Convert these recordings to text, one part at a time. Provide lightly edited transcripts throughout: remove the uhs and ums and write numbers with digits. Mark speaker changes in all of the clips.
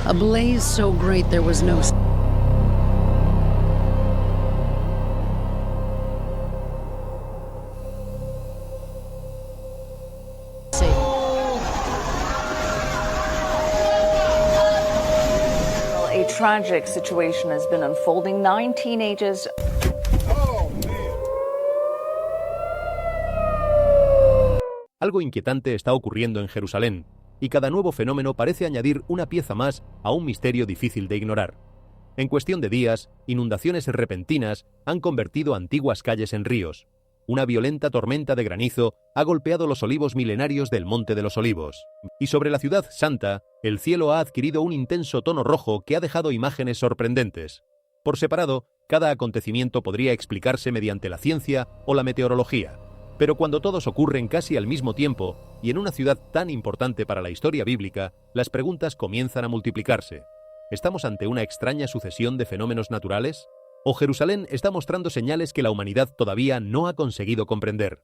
Speaker 1: A blaze so great there was no
Speaker 2: A tragic situation has been unfolding. 9 teenagers.
Speaker 3: Algo inquietante está ocurriendo en Jerusalén, y cada nuevo fenómeno parece añadir una pieza más a un misterio difícil de ignorar. En cuestión de días, inundaciones repentinas han convertido antiguas calles en ríos. Una violenta tormenta de granizo ha golpeado los olivos milenarios del Monte de los Olivos. Y sobre la ciudad santa, el cielo ha adquirido un intenso tono rojo que ha dejado imágenes sorprendentes. Por separado, cada acontecimiento podría explicarse mediante la ciencia o la meteorología. Pero cuando todos ocurren casi al mismo tiempo, y en una ciudad tan importante para la historia bíblica, las preguntas comienzan a multiplicarse. ¿Estamos ante una extraña sucesión de fenómenos naturales? ¿O Jerusalén está mostrando señales que la humanidad todavía no ha conseguido comprender?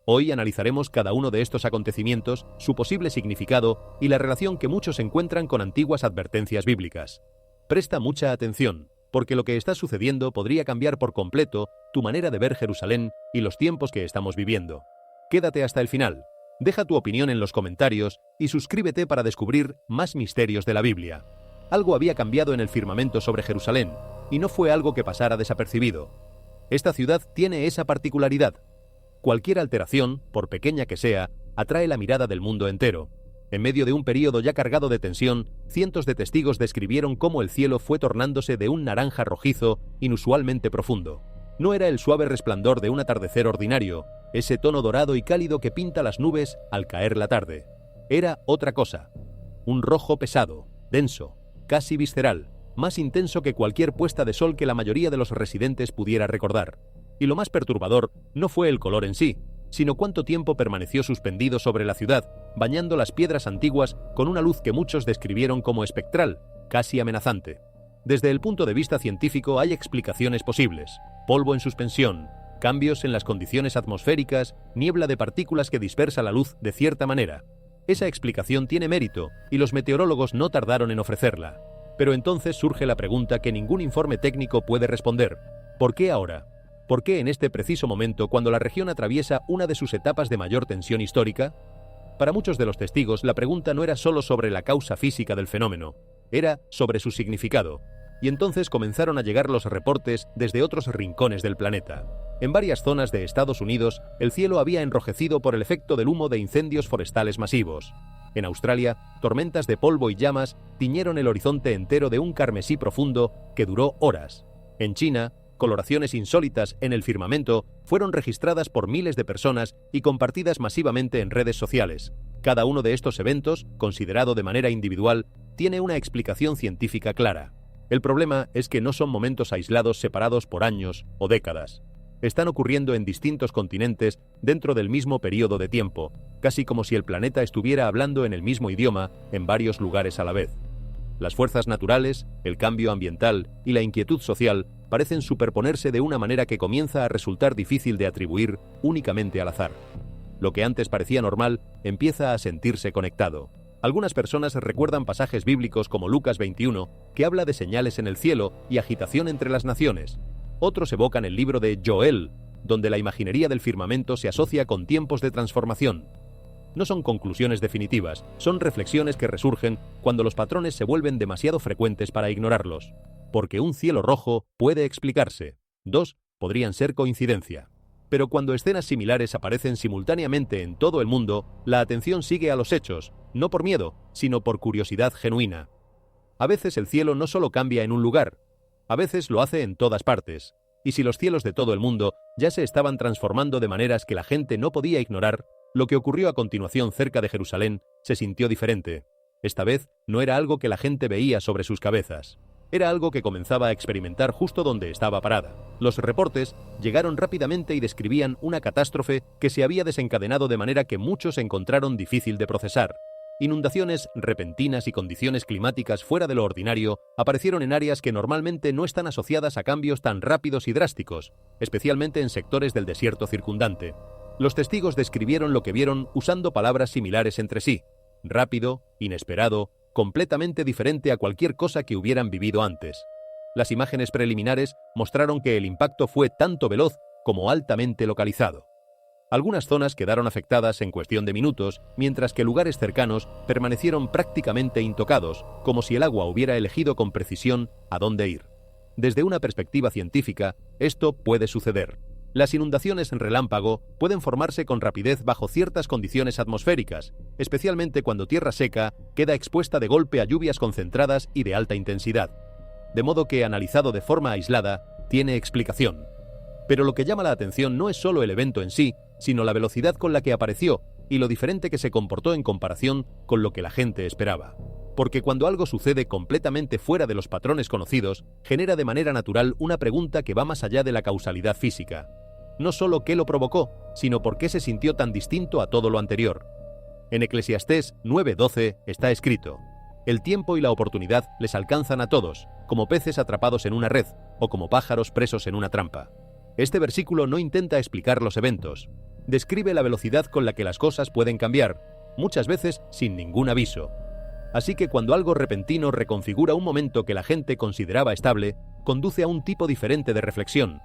Speaker 3: Hoy analizaremos cada uno de estos acontecimientos, su posible significado y la relación que muchos encuentran con antiguas advertencias bíblicas. Presta mucha atención, porque lo que está sucediendo podría cambiar por completo tu manera de ver Jerusalén y los tiempos que estamos viviendo. Quédate hasta el final, deja tu opinión en los comentarios y suscríbete para descubrir más misterios de la Biblia. Algo había cambiado en el firmamento sobre Jerusalén, y no fue algo que pasara desapercibido. Esta ciudad tiene esa particularidad. Cualquier alteración, por pequeña que sea, atrae la mirada del mundo entero. En medio de un período ya cargado de tensión, cientos de testigos describieron cómo el cielo fue tornándose de un naranja rojizo inusualmente profundo. No era el suave resplandor de un atardecer ordinario, ese tono dorado y cálido que pinta las nubes al caer la tarde. Era otra cosa. Un rojo pesado, denso, casi visceral, más intenso que cualquier puesta de sol que la mayoría de los residentes pudiera recordar. Y lo más perturbador no fue el color en sí, sino cuánto tiempo permaneció suspendido sobre la ciudad, bañando las piedras antiguas con una luz que muchos describieron como espectral, casi amenazante. Desde el punto de vista científico hay explicaciones posibles: polvo en suspensión, cambios en las condiciones atmosféricas, niebla de partículas que dispersa la luz de cierta manera. Esa explicación tiene mérito, y los meteorólogos no tardaron en ofrecerla. Pero entonces surge la pregunta que ningún informe técnico puede responder: ¿por qué ahora? ¿Por qué en este preciso momento, cuando la región atraviesa una de sus etapas de mayor tensión histórica? Para muchos de los testigos, la pregunta no era solo sobre la causa física del fenómeno, era sobre su significado. Y entonces comenzaron a llegar los reportes desde otros rincones del planeta. En varias zonas de Estados Unidos, el cielo había enrojecido por el efecto del humo de incendios forestales masivos. En Australia, tormentas de polvo y llamas tiñeron el horizonte entero de un carmesí profundo que duró horas. En China, coloraciones insólitas en el firmamento fueron registradas por miles de personas y compartidas masivamente en redes sociales. Cada uno de estos eventos, considerado de manera individual, tiene una explicación científica clara. El problema es que no son momentos aislados separados por años o décadas. Están ocurriendo en distintos continentes dentro del mismo periodo de tiempo, casi como si el planeta estuviera hablando en el mismo idioma en varios lugares a la vez. Las fuerzas naturales, el cambio ambiental y la inquietud social parecen superponerse de una manera que comienza a resultar difícil de atribuir únicamente al azar. Lo que antes parecía normal empieza a sentirse conectado. Algunas personas recuerdan pasajes bíblicos como Lucas 21, que habla de señales en el cielo y agitación entre las naciones. Otros evocan el libro de Joel, donde la imaginería del firmamento se asocia con tiempos de transformación. No son conclusiones definitivas, son reflexiones que resurgen cuando los patrones se vuelven demasiado frecuentes para ignorarlos. Porque un cielo rojo puede explicarse, 2 podrían ser coincidencia. Pero cuando escenas similares aparecen simultáneamente en todo el mundo, la atención sigue a los hechos, no por miedo, sino por curiosidad genuina. A veces el cielo no solo cambia en un lugar, a veces lo hace en todas partes. Y si los cielos de todo el mundo ya se estaban transformando de maneras que la gente no podía ignorar, lo que ocurrió a continuación cerca de Jerusalén se sintió diferente. Esta vez no era algo que la gente veía sobre sus cabezas. Era algo que comenzaba a experimentar justo donde estaba parada. Los reportes llegaron rápidamente y describían una catástrofe que se había desencadenado de manera que muchos encontraron difícil de procesar. Inundaciones repentinas y condiciones climáticas fuera de lo ordinario aparecieron en áreas que normalmente no están asociadas a cambios tan rápidos y drásticos, especialmente en sectores del desierto circundante. Los testigos describieron lo que vieron usando palabras similares entre sí: rápido, inesperado, completamente diferente a cualquier cosa que hubieran vivido antes. Las imágenes preliminares mostraron que el impacto fue tanto veloz como altamente localizado. Algunas zonas quedaron afectadas en cuestión de minutos, mientras que lugares cercanos permanecieron prácticamente intocados, como si el agua hubiera elegido con precisión a dónde ir. Desde una perspectiva científica, esto puede suceder. Las inundaciones en relámpago pueden formarse con rapidez bajo ciertas condiciones atmosféricas, especialmente cuando tierra seca queda expuesta de golpe a lluvias concentradas y de alta intensidad. De modo que, analizado de forma aislada, tiene explicación. Pero lo que llama la atención no es solo el evento en sí, sino la velocidad con la que apareció y lo diferente que se comportó en comparación con lo que la gente esperaba. Porque cuando algo sucede completamente fuera de los patrones conocidos, genera de manera natural una pregunta que va más allá de la causalidad física. No solo qué lo provocó, sino por qué se sintió tan distinto a todo lo anterior. En Eclesiastés 9:12 está escrito: «El tiempo y la oportunidad les alcanzan a todos, como peces atrapados en una red, o como pájaros presos en una trampa». Este versículo no intenta explicar los eventos. Describe la velocidad con la que las cosas pueden cambiar, muchas veces sin ningún aviso. Así que cuando algo repentino reconfigura un momento que la gente consideraba estable, conduce a un tipo diferente de reflexión.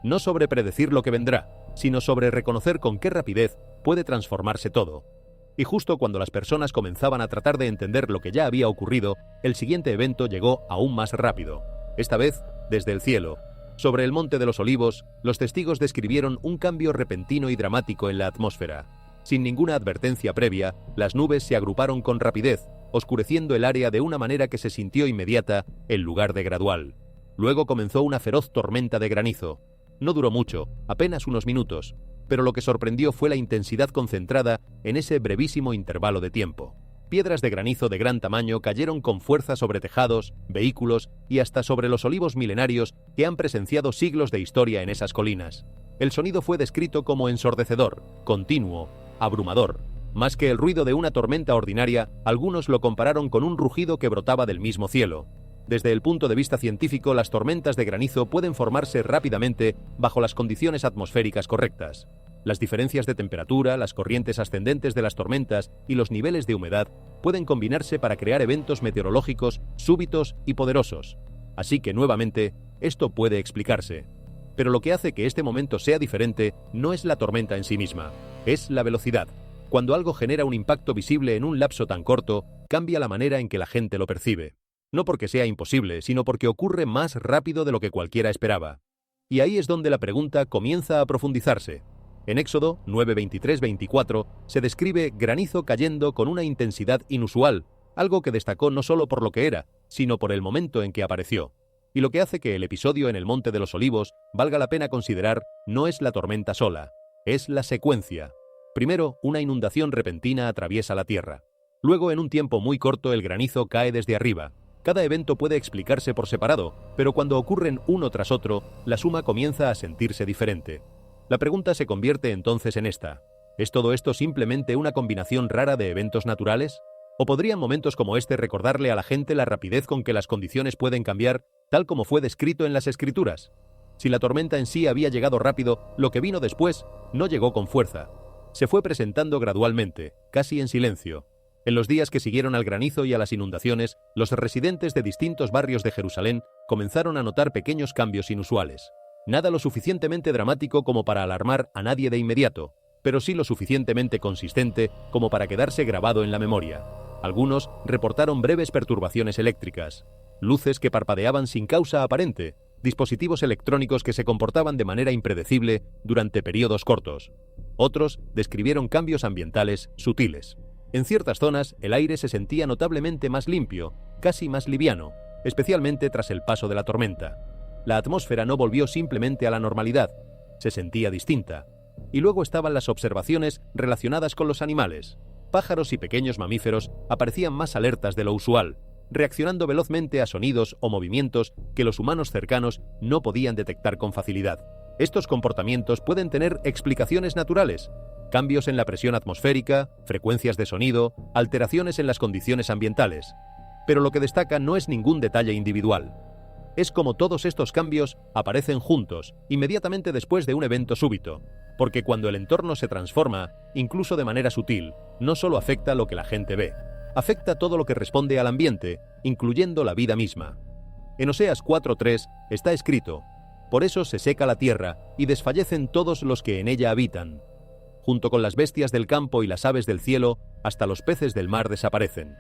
Speaker 3: No sobre predecir lo que vendrá, sino sobre reconocer con qué rapidez puede transformarse todo. Y justo cuando las personas comenzaban a tratar de entender lo que ya había ocurrido, el siguiente evento llegó aún más rápido. Esta vez, desde el cielo. Sobre el Monte de los Olivos, los testigos describieron un cambio repentino y dramático en la atmósfera. Sin ninguna advertencia previa, las nubes se agruparon con rapidez, oscureciendo el área de una manera que se sintió inmediata en lugar de gradual. Luego comenzó una feroz tormenta de granizo. No duró mucho, apenas unos minutos, pero lo que sorprendió fue la intensidad concentrada en ese brevísimo intervalo de tiempo. Piedras de granizo de gran tamaño cayeron con fuerza sobre tejados, vehículos y hasta sobre los olivos milenarios que han presenciado siglos de historia en esas colinas. El sonido fue descrito como ensordecedor, continuo, abrumador. Más que el ruido de una tormenta ordinaria, algunos lo compararon con un rugido que brotaba del mismo cielo. Desde el punto de vista científico, las tormentas de granizo pueden formarse rápidamente bajo las condiciones atmosféricas correctas. Las diferencias de temperatura, las corrientes ascendentes de las tormentas y los niveles de humedad pueden combinarse para crear eventos meteorológicos súbitos y poderosos. Así que, nuevamente, esto puede explicarse. Pero lo que hace que este momento sea diferente no es la tormenta en sí misma, es la velocidad. Cuando algo genera un impacto visible en un lapso tan corto, cambia la manera en que la gente lo percibe. No porque sea imposible, sino porque ocurre más rápido de lo que cualquiera esperaba. Y ahí es donde la pregunta comienza a profundizarse. En Éxodo 9:23-24 se describe granizo cayendo con una intensidad inusual, algo que destacó no solo por lo que era, sino por el momento en que apareció. Y lo que hace que el episodio en el Monte de los Olivos valga la pena considerar no es la tormenta sola, es la secuencia. Primero, una inundación repentina atraviesa la tierra. Luego, en un tiempo muy corto, el granizo cae desde arriba. Cada evento puede explicarse por separado, pero cuando ocurren uno tras otro, la suma comienza a sentirse diferente. La pregunta se convierte entonces en esta: ¿es todo esto simplemente una combinación rara de eventos naturales? ¿O podrían momentos como este recordarle a la gente la rapidez con que las condiciones pueden cambiar, tal como fue descrito en las Escrituras? Si la tormenta en sí había llegado rápido, lo que vino después no llegó con fuerza. Se fue presentando gradualmente, casi en silencio. En los días que siguieron al granizo y a las inundaciones, los residentes de distintos barrios de Jerusalén comenzaron a notar pequeños cambios inusuales. Nada lo suficientemente dramático como para alarmar a nadie de inmediato, pero sí lo suficientemente consistente como para quedarse grabado en la memoria. Algunos reportaron breves perturbaciones eléctricas, luces que parpadeaban sin causa aparente, dispositivos electrónicos que se comportaban de manera impredecible durante periodos cortos. Otros describieron cambios ambientales sutiles. En ciertas zonas, el aire se sentía notablemente más limpio, casi más liviano, especialmente tras el paso de la tormenta. La atmósfera no volvió simplemente a la normalidad, se sentía distinta. Y luego estaban las observaciones relacionadas con los animales. Pájaros y pequeños mamíferos aparecían más alertas de lo usual, reaccionando velozmente a sonidos o movimientos que los humanos cercanos no podían detectar con facilidad. Estos comportamientos pueden tener explicaciones naturales: cambios en la presión atmosférica, frecuencias de sonido, alteraciones en las condiciones ambientales. Pero lo que destaca no es ningún detalle individual. Es como todos estos cambios aparecen juntos, inmediatamente después de un evento súbito, porque cuando el entorno se transforma, incluso de manera sutil, no solo afecta lo que la gente ve. afecta todo lo que responde al ambiente, incluyendo la vida misma. En Oseas 4:3 está escrito: «Por eso se seca la tierra y desfallecen todos los que en ella habitan. Junto con las bestias del campo y las aves del cielo, hasta los peces del mar desaparecen».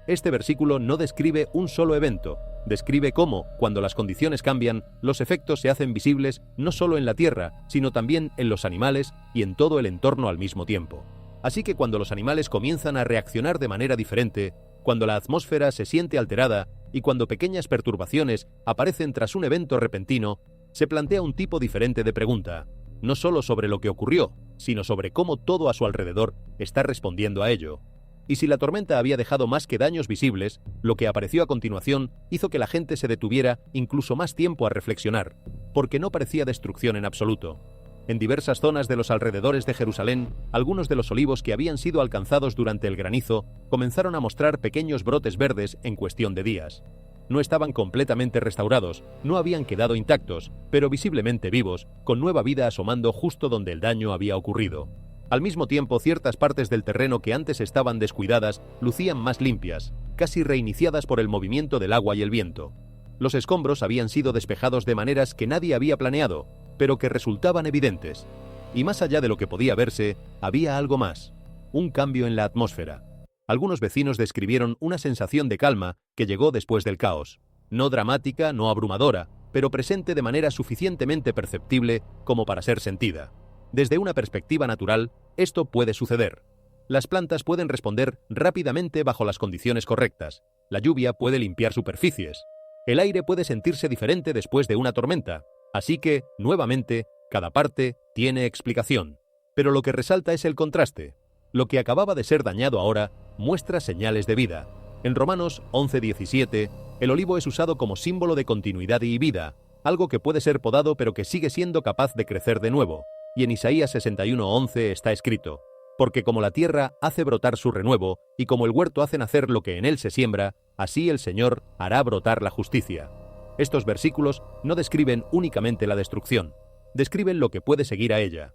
Speaker 3: Este versículo no describe un solo evento, describe cómo, cuando las condiciones cambian, los efectos se hacen visibles no solo en la tierra, sino también en los animales y en todo el entorno al mismo tiempo. Así que cuando los animales comienzan a reaccionar de manera diferente, cuando la atmósfera se siente alterada y cuando pequeñas perturbaciones aparecen tras un evento repentino, se plantea un tipo diferente de pregunta, no solo sobre lo que ocurrió, sino sobre cómo todo a su alrededor está respondiendo a ello. Y si la tormenta había dejado más que daños visibles, lo que apareció a continuación hizo que la gente se detuviera incluso más tiempo a reflexionar, porque no parecía destrucción en absoluto. En diversas zonas de los alrededores de Jerusalén, algunos de los olivos que habían sido alcanzados durante el granizo comenzaron a mostrar pequeños brotes verdes en cuestión de días. No estaban completamente restaurados, no habían quedado intactos, pero visiblemente vivos, con nueva vida asomando justo donde el daño había ocurrido. Al mismo tiempo, ciertas partes del terreno que antes estaban descuidadas lucían más limpias, casi reiniciadas por el movimiento del agua y el viento. Los escombros habían sido despejados de maneras que nadie había planeado, pero que resultaban evidentes. Y más allá de lo que podía verse, había algo más: un cambio en la atmósfera. Algunos vecinos describieron una sensación de calma que llegó después del caos. No dramática, no abrumadora, pero presente de manera suficientemente perceptible como para ser sentida. Desde una perspectiva natural, esto puede suceder. Las plantas pueden responder rápidamente bajo las condiciones correctas. La lluvia puede limpiar superficies. El aire puede sentirse diferente después de una tormenta. Así que, nuevamente, cada parte tiene explicación. Pero lo que resalta es el contraste. Lo que acababa de ser dañado ahora muestra señales de vida. En Romanos 11:17, el olivo es usado como símbolo de continuidad y vida, algo que puede ser podado pero que sigue siendo capaz de crecer de nuevo. Y en Isaías 61:11 está escrito: «Porque como la tierra hace brotar su renuevo, y como el huerto hace nacer lo que en él se siembra, así el Señor hará brotar la justicia». Estos versículos no describen únicamente la destrucción, describen lo que puede seguir a ella.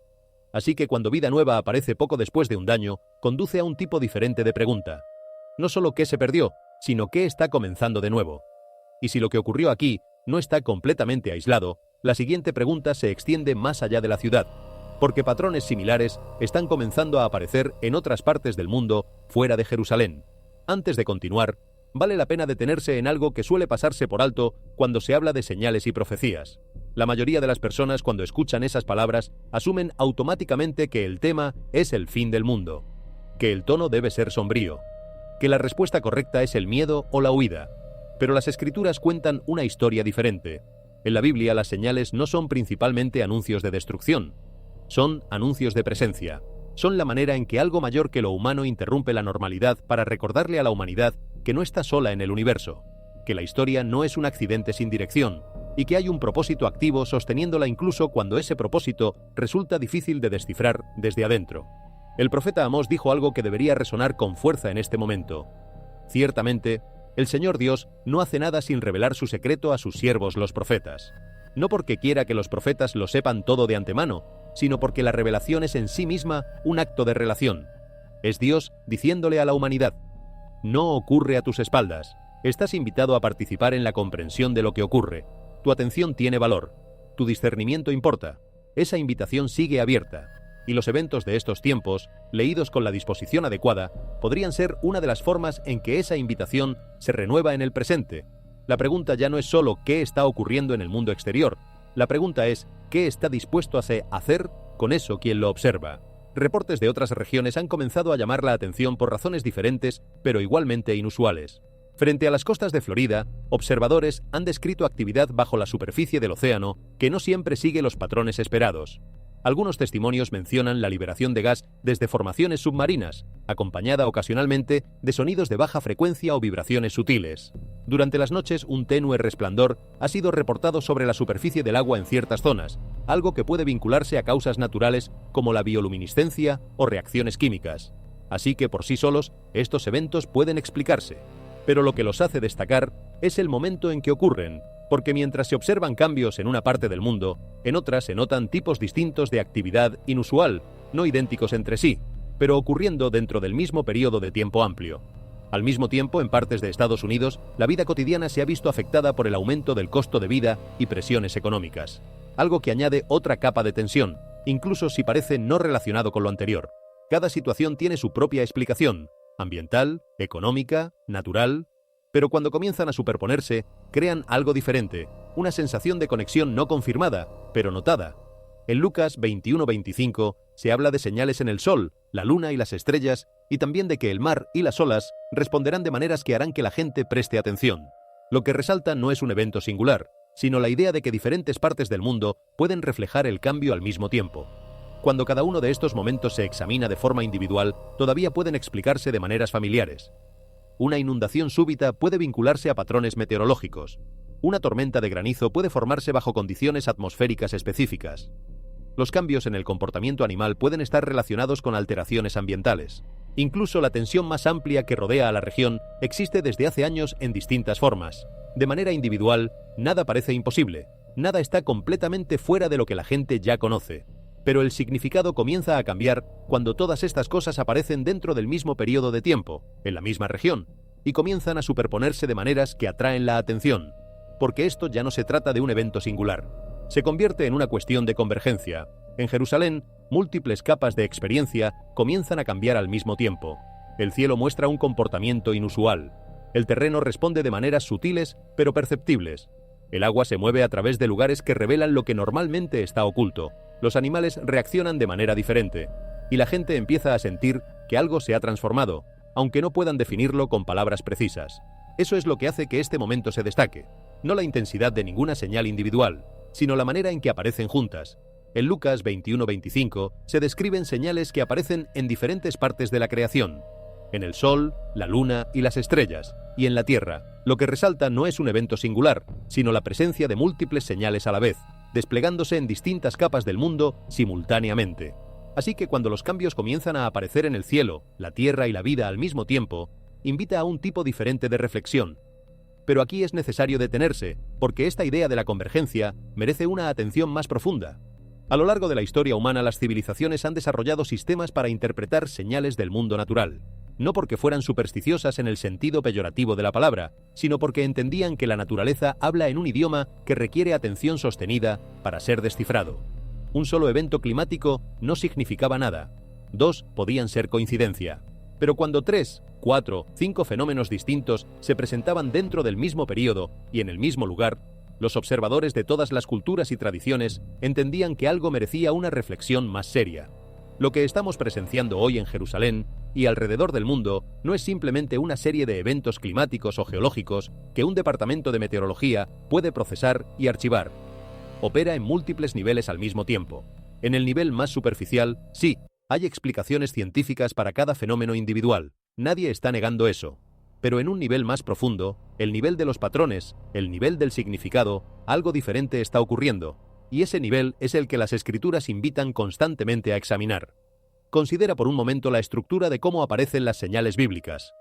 Speaker 3: Así que cuando vida nueva aparece poco después de un daño, conduce a un tipo diferente de pregunta. No solo qué se perdió, sino qué está comenzando de nuevo. Y si lo que ocurrió aquí no está completamente aislado, la siguiente pregunta se extiende más allá de la ciudad, porque patrones similares están comenzando a aparecer en otras partes del mundo fuera de Jerusalén. Antes de continuar, vale la pena detenerse en algo que suele pasarse por alto cuando se habla de señales y profecías. La mayoría de las personas, cuando escuchan esas palabras, asumen automáticamente que el tema es el fin del mundo, que el tono debe ser sombrío, que la respuesta correcta es el miedo o la huida. Pero las Escrituras cuentan una historia diferente. En la Biblia, las señales no son principalmente anuncios de destrucción. Son anuncios de presencia. Son la manera en que algo mayor que lo humano interrumpe la normalidad para recordarle a la humanidad que no está sola en el universo, que la historia no es un accidente sin dirección, y que hay un propósito activo sosteniéndola incluso cuando ese propósito resulta difícil de descifrar desde adentro. El profeta Amós dijo algo que debería resonar con fuerza en este momento. Ciertamente, el Señor Dios no hace nada sin revelar su secreto a sus siervos los profetas. No porque quiera que los profetas lo sepan todo de antemano, sino porque la revelación es en sí misma un acto de relación. Es Dios diciéndole a la humanidad: no ocurre a tus espaldas. Estás invitado a participar en la comprensión de lo que ocurre. Tu atención tiene valor. Tu discernimiento importa. Esa invitación sigue abierta. Y los eventos de estos tiempos, leídos con la disposición adecuada, podrían ser una de las formas en que esa invitación se renueva en el presente. La pregunta ya no es solo qué está ocurriendo en el mundo exterior. La pregunta es qué está dispuesto a hacer con eso quien lo observa. Reportes de otras regiones han comenzado a llamar la atención por razones diferentes, pero igualmente inusuales. Frente a las costas de Florida, observadores han descrito actividad bajo la superficie del océano que no siempre sigue los patrones esperados. Algunos testimonios mencionan la liberación de gas desde formaciones submarinas, acompañada ocasionalmente de sonidos de baja frecuencia o vibraciones sutiles. Durante las noches, un tenue resplandor ha sido reportado sobre la superficie del agua en ciertas zonas, algo que puede vincularse a causas naturales como la bioluminiscencia o reacciones químicas. Así que por sí solos, estos eventos pueden explicarse. Pero lo que los hace destacar es el momento en que ocurren, porque mientras se observan cambios en una parte del mundo, en otras se notan tipos distintos de actividad inusual, no idénticos entre sí, pero ocurriendo dentro del mismo periodo de tiempo amplio. Al mismo tiempo, en partes de Estados Unidos, la vida cotidiana se ha visto afectada por el aumento del costo de vida y presiones económicas, algo que añade otra capa de tensión, incluso si parece no relacionado con lo anterior. Cada situación tiene su propia explicación, ambiental, económica, natural, pero cuando comienzan a superponerse, crean algo diferente, una sensación de conexión no confirmada, pero notada. En Lucas 21:25 se habla de señales en el sol, la luna y las estrellas, y también de que el mar y las olas responderán de maneras que harán que la gente preste atención. Lo que resalta no es un evento singular, sino la idea de que diferentes partes del mundo pueden reflejar el cambio al mismo tiempo. Cuando cada uno de estos momentos se examina de forma individual, todavía pueden explicarse de maneras familiares. Una inundación súbita puede vincularse a patrones meteorológicos. Una tormenta de granizo puede formarse bajo condiciones atmosféricas específicas. Los cambios en el comportamiento animal pueden estar relacionados con alteraciones ambientales. Incluso la tensión más amplia que rodea a la región existe desde hace años en distintas formas. De manera individual, nada parece imposible. Nada está completamente fuera de lo que la gente ya conoce. Pero el significado comienza a cambiar cuando todas estas cosas aparecen dentro del mismo periodo de tiempo, en la misma región, y comienzan a superponerse de maneras que atraen la atención, porque esto ya no se trata de un evento singular. Se convierte en una cuestión de convergencia. En Jerusalén, múltiples capas de experiencia comienzan a cambiar al mismo tiempo. El cielo muestra un comportamiento inusual. El terreno responde de maneras sutiles pero perceptibles. El agua se mueve a través de lugares que revelan lo que normalmente está oculto. Los animales reaccionan de manera diferente, y la gente empieza a sentir que algo se ha transformado, aunque no puedan definirlo con palabras precisas. Eso es lo que hace que este momento se destaque, no la intensidad de ninguna señal individual, sino la manera en que aparecen juntas. En Lucas 21:25 se describen señales que aparecen en diferentes partes de la creación, en el sol, la luna y las estrellas, y en la tierra. Lo que resalta no es un evento singular, sino la presencia de múltiples señales a la vez, desplegándose en distintas capas del mundo simultáneamente. Así que cuando los cambios comienzan a aparecer en el cielo, la tierra y la vida al mismo tiempo, invita a un tipo diferente de reflexión. Pero aquí es necesario detenerse, porque esta idea de la convergencia merece una atención más profunda. A lo largo de la historia humana, las civilizaciones han desarrollado sistemas para interpretar señales del mundo natural. No porque fueran supersticiosas en el sentido peyorativo de la palabra, sino porque entendían que la naturaleza habla en un idioma que requiere atención sostenida para ser descifrado. Un solo evento climático no significaba nada. 2 podían ser coincidencia. Pero cuando 3, 4, 5 fenómenos distintos se presentaban dentro del mismo periodo y en el mismo lugar, los observadores de todas las culturas y tradiciones entendían que algo merecía una reflexión más seria. Lo que estamos presenciando hoy en Jerusalén y alrededor del mundo no es simplemente una serie de eventos climáticos o geológicos que un departamento de meteorología puede procesar y archivar. Opera en múltiples niveles al mismo tiempo. En el nivel más superficial, sí, hay explicaciones científicas para cada fenómeno individual. Nadie está negando eso. Pero en un nivel más profundo, el nivel de los patrones, el nivel del significado, algo diferente está ocurriendo. Y ese nivel es el que las escrituras invitan constantemente a examinar. Considera por un momento la estructura de cómo aparecen las señales bíblicas.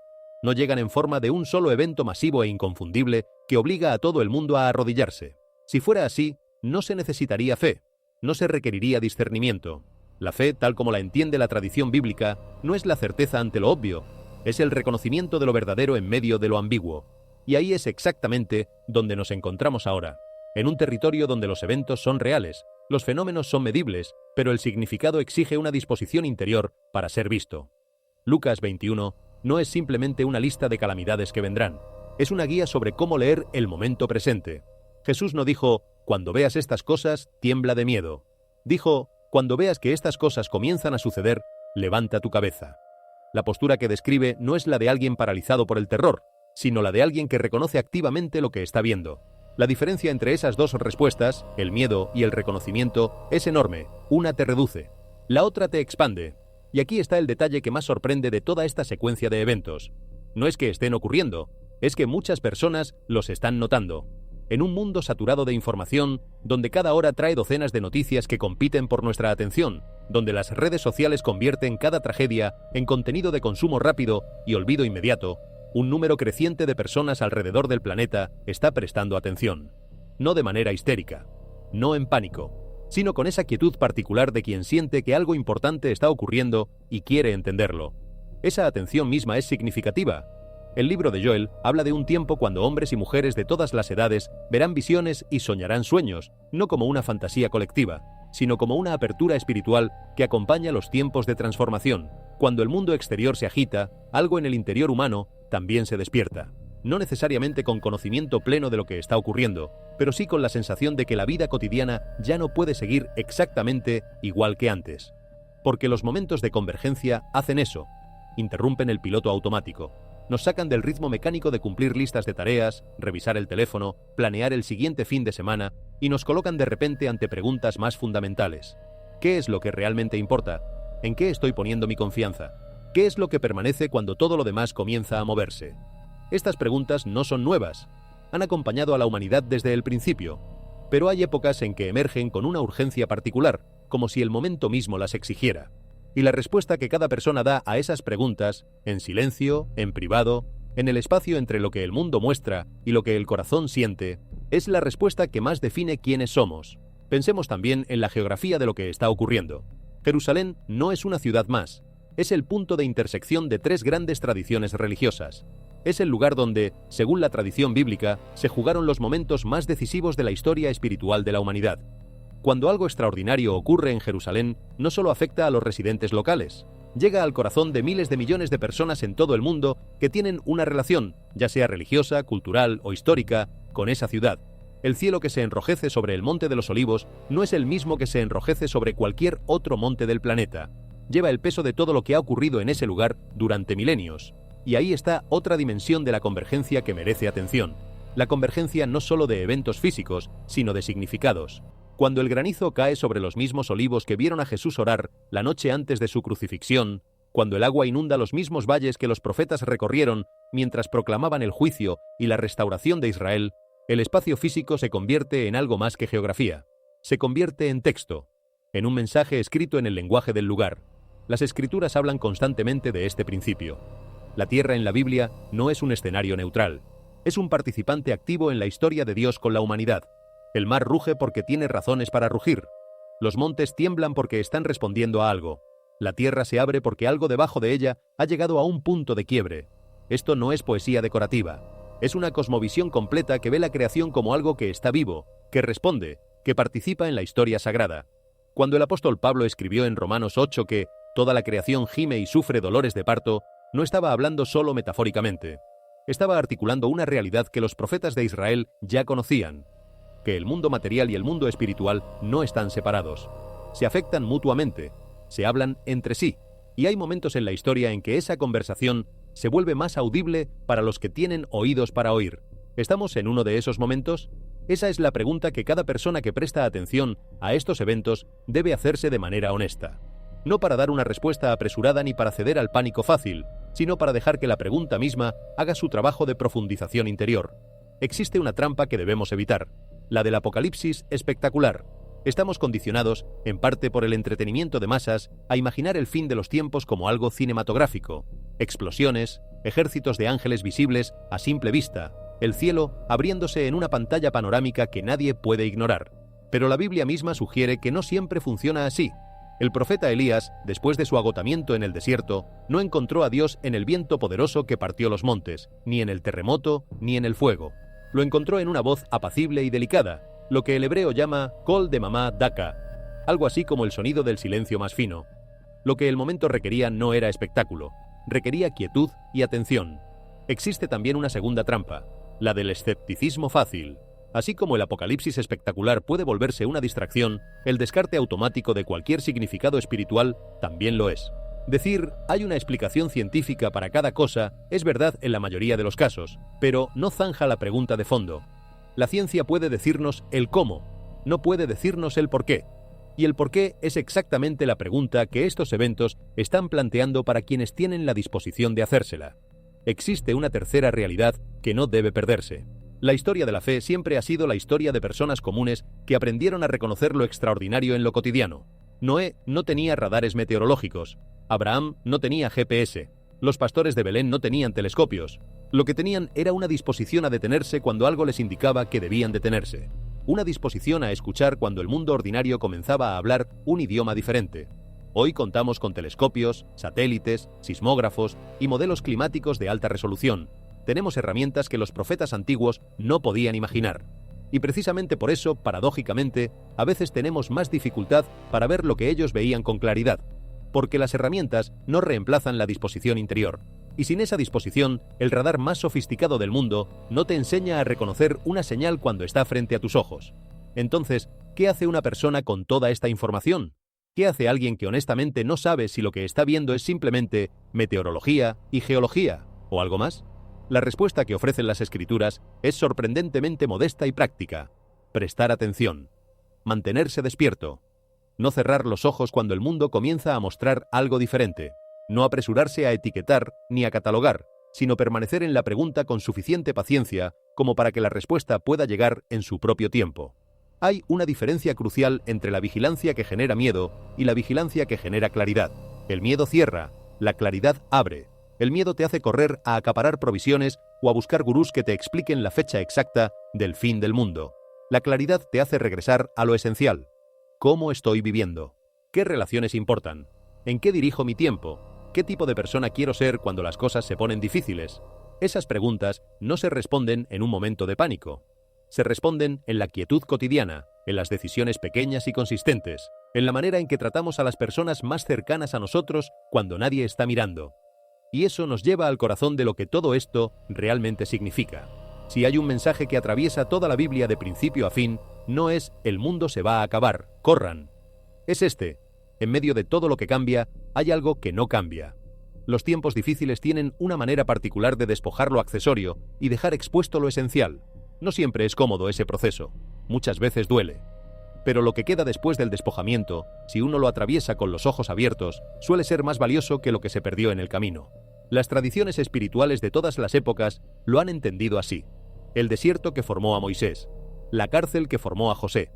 Speaker 3: No llegan en forma de un solo evento masivo e inconfundible que obliga a todo el mundo a arrodillarse. Si fuera así, no se necesitaría fe, no se requeriría discernimiento. La fe, tal como la entiende la tradición bíblica, no es la certeza ante lo obvio, es el reconocimiento de lo verdadero en medio de lo ambiguo. Y ahí es exactamente donde nos encontramos ahora. En un territorio donde los eventos son reales, los fenómenos son medibles, pero el significado exige una disposición interior para ser visto. Lucas 21 no es simplemente una lista de calamidades que vendrán, es una guía sobre cómo leer el momento presente. Jesús no dijo, cuando veas estas cosas, tiembla de miedo. Dijo, cuando veas que estas cosas comienzan a suceder, levanta tu cabeza. La postura que describe no es la de alguien paralizado por el terror, sino la de alguien que reconoce activamente lo que está viendo. La diferencia entre esas dos respuestas, el miedo y el reconocimiento, es enorme. Una te reduce, la otra te expande. Y aquí está el detalle que más sorprende de toda esta secuencia de eventos. No es que estén ocurriendo, es que muchas personas los están notando. En un mundo saturado de información, donde cada hora trae docenas de noticias que compiten por nuestra atención, donde las redes sociales convierten cada tragedia en contenido de consumo rápido y olvido inmediato, un número creciente de personas alrededor del planeta está prestando atención. No de manera histérica, no en pánico, sino con esa quietud particular de quien siente que algo importante está ocurriendo y quiere entenderlo. Esa atención misma es significativa. El libro de Joel habla de un tiempo cuando hombres y mujeres de todas las edades verán visiones y soñarán sueños, no como una fantasía colectiva, sino como una apertura espiritual que acompaña los tiempos de transformación. Cuando el mundo exterior se agita, algo en el interior humano también se despierta. No necesariamente con conocimiento pleno de lo que está ocurriendo, pero sí con la sensación de que la vida cotidiana ya no puede seguir exactamente igual que antes. Porque los momentos de convergencia hacen eso, interrumpen el piloto automático. Nos sacan del ritmo mecánico de cumplir listas de tareas, revisar el teléfono, planear el siguiente fin de semana y nos colocan de repente ante preguntas más fundamentales. ¿Qué es lo que realmente importa? ¿En qué estoy poniendo mi confianza? ¿Qué es lo que permanece cuando todo lo demás comienza a moverse? Estas preguntas no son nuevas. Han acompañado a la humanidad desde el principio. Pero hay épocas en que emergen con una urgencia particular, como si el momento mismo las exigiera. Y la respuesta que cada persona da a esas preguntas, en silencio, en privado, en el espacio entre lo que el mundo muestra y lo que el corazón siente, es la respuesta que más define quiénes somos. Pensemos también en la geografía de lo que está ocurriendo. Jerusalén no es una ciudad más, es el punto de intersección de tres grandes tradiciones religiosas. Es el lugar donde, según la tradición bíblica, se jugaron los momentos más decisivos de la historia espiritual de la humanidad. Cuando algo extraordinario ocurre en Jerusalén, no solo afecta a los residentes locales, llega al corazón de miles de millones de personas en todo el mundo que tienen una relación, ya sea religiosa, cultural o histórica, con esa ciudad. El cielo que se enrojece sobre el Monte de los Olivos no es el mismo que se enrojece sobre cualquier otro monte del planeta. Lleva el peso de todo lo que ha ocurrido en ese lugar durante milenios. Y ahí está otra dimensión de la convergencia que merece atención. La convergencia no solo de eventos físicos, sino de significados. Cuando el granizo cae sobre los mismos olivos que vieron a Jesús orar la noche antes de su crucifixión, cuando el agua inunda los mismos valles que los profetas recorrieron mientras proclamaban el juicio y la restauración de Israel, el espacio físico se convierte en algo más que geografía. Se convierte en texto, en un mensaje escrito en el lenguaje del lugar. Las escrituras hablan constantemente de este principio. La tierra en la Biblia no es un escenario neutral. Es un participante activo en la historia de Dios con la humanidad. El mar ruge porque tiene razones para rugir. Los montes tiemblan porque están respondiendo a algo. La tierra se abre porque algo debajo de ella ha llegado a un punto de quiebre. Esto no es poesía decorativa. Es una cosmovisión completa que ve la creación como algo que está vivo, que responde, que participa en la historia sagrada. Cuando el apóstol Pablo escribió en Romanos 8 que toda la creación gime y sufre dolores de parto, no estaba hablando solo metafóricamente. Estaba articulando una realidad que los profetas de Israel ya conocían, que el mundo material y el mundo espiritual no están separados. Se afectan mutuamente, se hablan entre sí, y hay momentos en la historia en que esa conversación se vuelve más audible para los que tienen oídos para oír. ¿Estamos en uno de esos momentos? Esa es la pregunta que cada persona que presta atención a estos eventos debe hacerse de manera honesta. No para dar una respuesta apresurada ni para ceder al pánico fácil, sino para dejar que la pregunta misma haga su trabajo de profundización interior. Existe una trampa que debemos evitar, la del apocalipsis espectacular. Estamos condicionados, en parte por el entretenimiento de masas, a imaginar el fin de los tiempos como algo cinematográfico. Explosiones, ejércitos de ángeles visibles a simple vista, el cielo abriéndose en una pantalla panorámica que nadie puede ignorar. Pero la Biblia misma sugiere que no siempre funciona así. El profeta Elías, después de su agotamiento en el desierto, no encontró a Dios en el viento poderoso que partió los montes, ni en el terremoto, ni en el fuego. Lo encontró en una voz apacible y delicada, lo que el hebreo llama Kol de Mamá Daka, algo así como el sonido del silencio más fino. Lo que el momento requería no era espectáculo, requería quietud y atención. Existe también una segunda trampa, la del escepticismo fácil. Así como el apocalipsis espectacular puede volverse una distracción, el descarte automático de cualquier significado espiritual también lo es. Decir, hay una explicación científica para cada cosa, es verdad en la mayoría de los casos, pero no zanja la pregunta de fondo. La ciencia puede decirnos el cómo, no puede decirnos el por qué. Y el por qué es exactamente la pregunta que estos eventos están planteando para quienes tienen la disposición de hacérsela. Existe una tercera realidad que no debe perderse. La historia de la fe siempre ha sido la historia de personas comunes que aprendieron a reconocer lo extraordinario en lo cotidiano. Noé no tenía radares meteorológicos, Abraham no tenía GPS, los pastores de Belén no tenían telescopios. Lo que tenían era una disposición a detenerse cuando algo les indicaba que debían detenerse. Una disposición a escuchar cuando el mundo ordinario comenzaba a hablar un idioma diferente. Hoy contamos con telescopios, satélites, sismógrafos y modelos climáticos de alta resolución, tenemos herramientas que los profetas antiguos no podían imaginar. Y precisamente por eso, paradójicamente, a veces tenemos más dificultad para ver lo que ellos veían con claridad, porque las herramientas no reemplazan la disposición interior. Y sin esa disposición, el radar más sofisticado del mundo no te enseña a reconocer una señal cuando está frente a tus ojos. Entonces, ¿qué hace una persona con toda esta información? ¿Qué hace alguien que honestamente no sabe si lo que está viendo es simplemente meteorología y geología, o algo más? La respuesta que ofrecen las Escrituras es sorprendentemente modesta y práctica. Prestar atención. Mantenerse despierto. No cerrar los ojos cuando el mundo comienza a mostrar algo diferente. No apresurarse a etiquetar ni a catalogar, sino permanecer en la pregunta con suficiente paciencia como para que la respuesta pueda llegar en su propio tiempo. Hay una diferencia crucial entre la vigilancia que genera miedo y la vigilancia que genera claridad. El miedo cierra, la claridad abre. El miedo te hace correr a acaparar provisiones o a buscar gurús que te expliquen la fecha exacta del fin del mundo. La claridad te hace regresar a lo esencial. ¿Cómo estoy viviendo? ¿Qué relaciones importan? ¿En qué dirijo mi tiempo? ¿Qué tipo de persona quiero ser cuando las cosas se ponen difíciles? Esas preguntas no se responden en un momento de pánico. Se responden en la quietud cotidiana, en las decisiones pequeñas y consistentes, en la manera en que tratamos a las personas más cercanas a nosotros cuando nadie está mirando. Y eso nos lleva al corazón de lo que todo esto realmente significa. Si hay un mensaje que atraviesa toda la Biblia de principio a fin, no es «el mundo se va a acabar, corran». Es este: en medio de todo lo que cambia, hay algo que no cambia. Los tiempos difíciles tienen una manera particular de despojar lo accesorio y dejar expuesto lo esencial. No siempre es cómodo ese proceso, muchas veces duele. Pero lo que queda después del despojamiento, si uno lo atraviesa con los ojos abiertos, suele ser más valioso que lo que se perdió en el camino. Las tradiciones espirituales de todas las épocas lo han entendido así: el desierto que formó a Moisés, la cárcel que formó a José,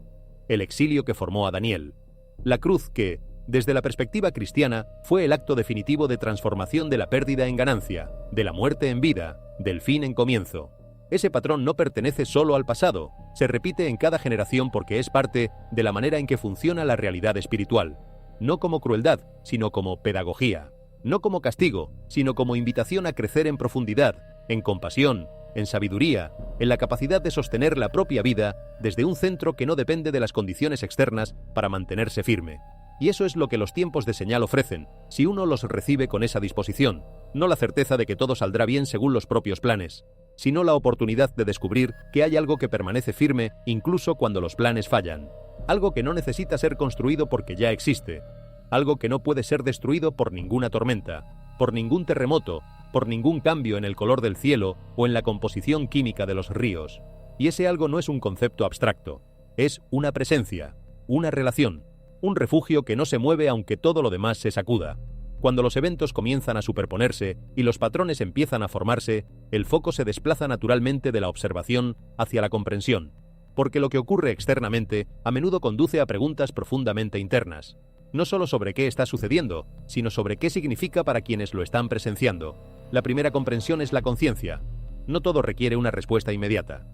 Speaker 3: el exilio que formó a Daniel, la cruz que, desde la perspectiva cristiana, fue el acto definitivo de transformación de la pérdida en ganancia, de la muerte en vida, del fin en comienzo. Ese patrón no pertenece solo al pasado, se repite en cada generación porque es parte de la manera en que funciona la realidad espiritual. No como crueldad, sino como pedagogía. No como castigo, sino como invitación a crecer en profundidad, en compasión, en sabiduría, en la capacidad de sostener la propia vida desde un centro que no depende de las condiciones externas para mantenerse firme. Y eso es lo que los tiempos de señal ofrecen, si uno los recibe con esa disposición, no la certeza de que todo saldrá bien según los propios planes, sino la oportunidad de descubrir que hay algo que permanece firme incluso cuando los planes fallan, algo que no necesita ser construido porque ya existe, algo que no puede ser destruido por ninguna tormenta, por ningún terremoto, por ningún cambio en el color del cielo o en la composición química de los ríos. Y ese algo no es un concepto abstracto, es una presencia, una relación, un refugio que no se mueve aunque todo lo demás se sacuda. Cuando los eventos comienzan a superponerse y los patrones empiezan a formarse, el foco se desplaza naturalmente de la observación hacia la comprensión, porque lo que ocurre externamente a menudo conduce a preguntas profundamente internas, no solo sobre qué está sucediendo, sino sobre qué significa para quienes lo están presenciando. La primera comprensión es la conciencia. No todo requiere una respuesta inmediata.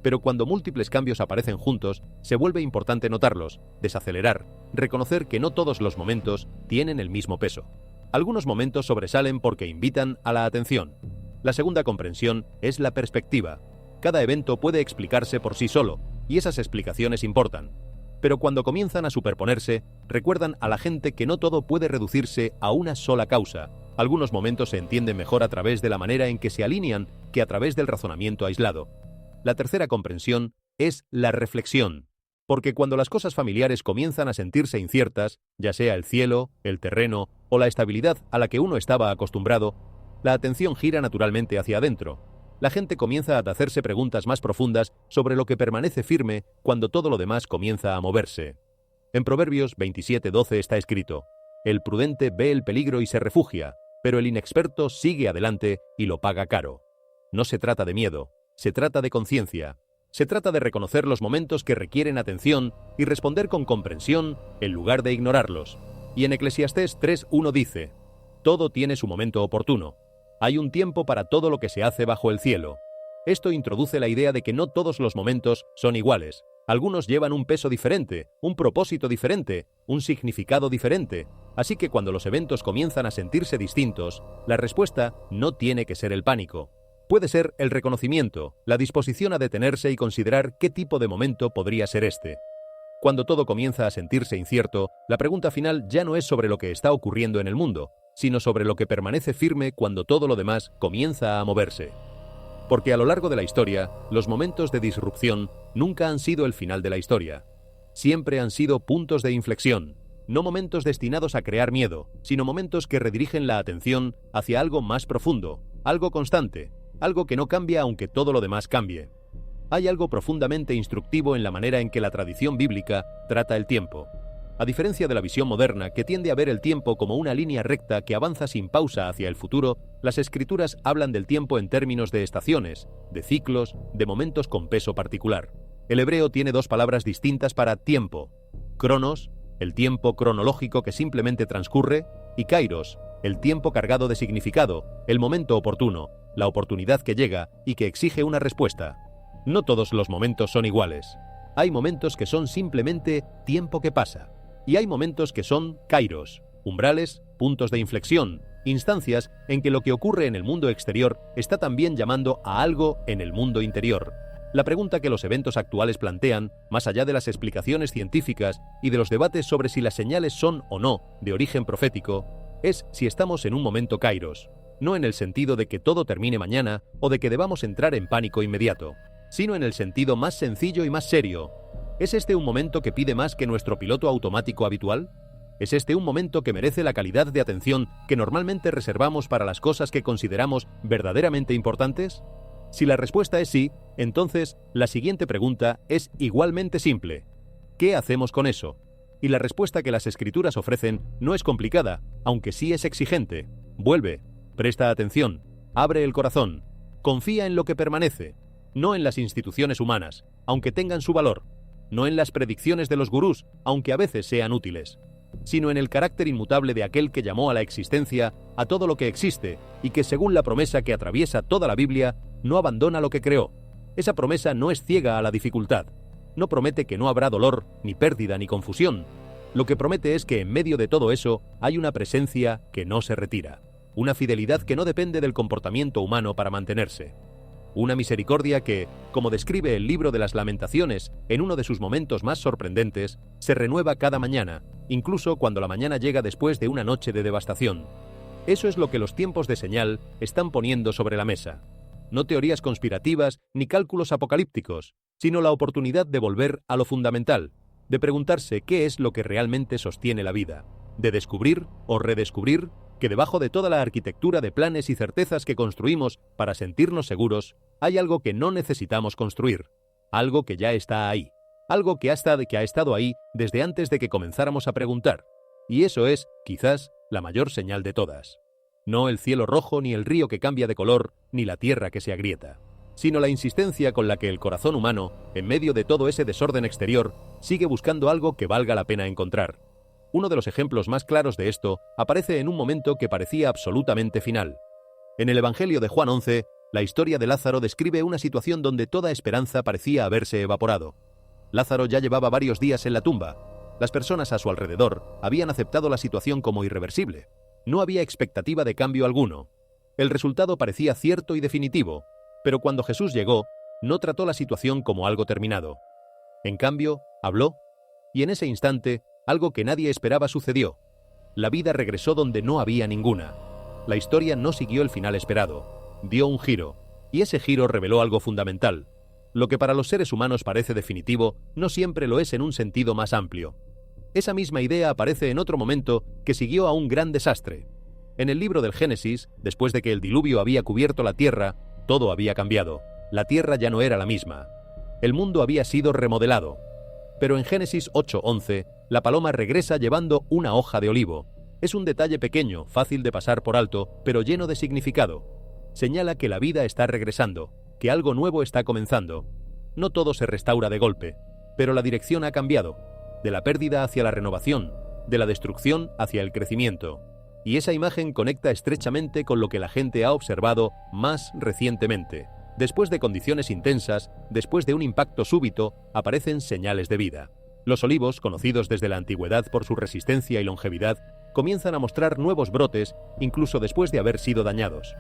Speaker 3: Pero cuando múltiples cambios aparecen juntos, se vuelve importante notarlos, desacelerar, reconocer que no todos los momentos tienen el mismo peso. Algunos momentos sobresalen porque invitan a la atención. La segunda comprensión es la perspectiva. Cada evento puede explicarse por sí solo, y esas explicaciones importan. Pero cuando comienzan a superponerse, recuerdan a la gente que no todo puede reducirse a una sola causa. Algunos momentos se entienden mejor a través de la manera en que se alinean que a través del razonamiento aislado. La tercera comprensión es la reflexión, porque cuando las cosas familiares comienzan a sentirse inciertas, ya sea el cielo, el terreno o la estabilidad a la que uno estaba acostumbrado, la atención gira naturalmente hacia adentro. La gente comienza a hacerse preguntas más profundas sobre lo que permanece firme cuando todo lo demás comienza a moverse. En Proverbios 27:12 está escrito: «El prudente ve el peligro y se refugia, pero el inexperto sigue adelante y lo paga caro». No se trata de miedo, se trata de conciencia. Se trata de reconocer los momentos que requieren atención y responder con comprensión en lugar de ignorarlos. Y en Eclesiastés 3:1 dice: «Todo tiene su momento oportuno. Hay un tiempo para todo lo que se hace bajo el cielo». Esto introduce la idea de que no todos los momentos son iguales. Algunos llevan un peso diferente, un propósito diferente, un significado diferente. Así que cuando los eventos comienzan a sentirse distintos, la respuesta no tiene que ser el pánico. Puede ser el reconocimiento, la disposición a detenerse y considerar qué tipo de momento podría ser este. Cuando todo comienza a sentirse incierto, la pregunta final ya no es sobre lo que está ocurriendo en el mundo, sino sobre lo que permanece firme cuando todo lo demás comienza a moverse. Porque a lo largo de la historia, los momentos de disrupción nunca han sido el final de la historia. Siempre han sido puntos de inflexión, no momentos destinados a crear miedo, sino momentos que redirigen la atención hacia algo más profundo, algo constante, algo que no cambia aunque todo lo demás cambie. Hay algo profundamente instructivo en la manera en que la tradición bíblica trata el tiempo. A diferencia de la visión moderna, que tiende a ver el tiempo como una línea recta que avanza sin pausa hacia el futuro, las escrituras hablan del tiempo en términos de estaciones, de ciclos, de momentos con peso particular. El hebreo tiene dos palabras distintas para tiempo: cronos, el tiempo cronológico que simplemente transcurre, y kairos, el tiempo cargado de significado, el momento oportuno, la oportunidad que llega y que exige una respuesta. No todos los momentos son iguales. Hay momentos que son simplemente tiempo que pasa, y hay momentos que son kairos, umbrales, puntos de inflexión, instancias en que lo que ocurre en el mundo exterior está también llamando a algo en el mundo interior. La pregunta que los eventos actuales plantean, más allá de las explicaciones científicas y de los debates sobre si las señales son o no de origen profético, es si estamos en un momento kairos, no en el sentido de que todo termine mañana o de que debamos entrar en pánico inmediato, sino en el sentido más sencillo y más serio. ¿Es este un momento que pide más que nuestro piloto automático habitual? ¿Es este un momento que merece la calidad de atención que normalmente reservamos para las cosas que consideramos verdaderamente importantes? Si la respuesta es sí, entonces la siguiente pregunta es igualmente simple: ¿qué hacemos con eso? Y la respuesta que las escrituras ofrecen no es complicada, aunque sí es exigente. Vuelve, presta atención, abre el corazón, confía en lo que permanece, no en las instituciones humanas, aunque tengan su valor, no en las predicciones de los gurús, aunque a veces sean útiles, sino en el carácter inmutable de aquel que llamó a la existencia a todo lo que existe y que, según la promesa que atraviesa toda la Biblia, no abandona lo que creó. Esa promesa no es ciega a la dificultad. No promete que no habrá dolor, ni pérdida, ni confusión. Lo que promete es que en medio de todo eso hay una presencia que no se retira, una fidelidad que no depende del comportamiento humano para mantenerse, una misericordia que, como describe el libro de las Lamentaciones en uno de sus momentos más sorprendentes, se renueva cada mañana, incluso cuando la mañana llega después de una noche de devastación. Eso es lo que los tiempos de señal están poniendo sobre la mesa. No teorías conspirativas ni cálculos apocalípticos, sino la oportunidad de volver a lo fundamental, de preguntarse qué es lo que realmente sostiene la vida, de descubrir o redescubrir que debajo de toda la arquitectura de planes y certezas que construimos para sentirnos seguros, hay algo que no necesitamos construir, algo que ya está ahí, algo que ha estado ahí desde antes de que comenzáramos a preguntar, y eso es, quizás, la mayor señal de todas. No el cielo rojo, ni el río que cambia de color, ni la tierra que se agrieta, sino la insistencia con la que el corazón humano, en medio de todo ese desorden exterior, sigue buscando algo que valga la pena encontrar. Uno de los ejemplos más claros de esto aparece en un momento que parecía absolutamente final. En el Evangelio de Juan 11, la historia de Lázaro describe una situación donde toda esperanza parecía haberse evaporado. Lázaro ya llevaba varios días en la tumba. Las personas a su alrededor habían aceptado la situación como irreversible. No había expectativa de cambio alguno. El resultado parecía cierto y definitivo, pero cuando Jesús llegó, no trató la situación como algo terminado. En cambio, habló, y en ese instante, algo que nadie esperaba sucedió. La vida regresó donde no había ninguna. La historia no siguió el final esperado. Dio un giro, y ese giro reveló algo fundamental. Lo que para los seres humanos parece definitivo, no siempre lo es en un sentido más amplio. Esa misma idea aparece en otro momento que siguió a un gran desastre. En el libro del Génesis, después de que el diluvio había cubierto la tierra, todo había cambiado. La tierra ya no era la misma. El mundo había sido remodelado. Pero en Génesis 8:11, la paloma regresa llevando una hoja de olivo. Es un detalle pequeño, fácil de pasar por alto, pero lleno de significado. Señala que la vida está regresando, que algo nuevo está comenzando. No todo se restaura de golpe, pero la dirección ha cambiado, de la pérdida hacia la renovación, de la destrucción hacia el crecimiento. Y esa imagen conecta estrechamente con lo que la gente ha observado más recientemente. Después de condiciones intensas, después de un impacto súbito, aparecen señales de vida. Los olivos, conocidos desde la antigüedad por su resistencia y longevidad, comienzan a mostrar nuevos brotes, incluso después de haber sido dañados.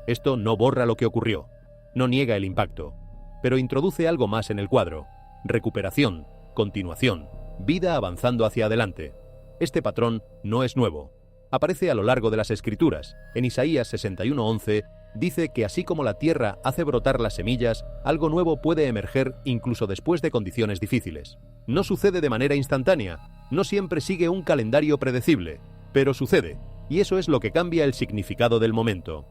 Speaker 3: Esto no borra lo que ocurrió, no niega el impacto, pero introduce algo más en el cuadro: recuperación, continuación, vida avanzando hacia adelante. Este patrón no es nuevo. Aparece a lo largo de las Escrituras. En Isaías 61:11 dice que así como la tierra hace brotar las semillas, algo nuevo puede emerger incluso después de condiciones difíciles. No sucede de manera instantánea, no siempre sigue un calendario predecible, pero sucede, y eso es lo que cambia el significado del momento.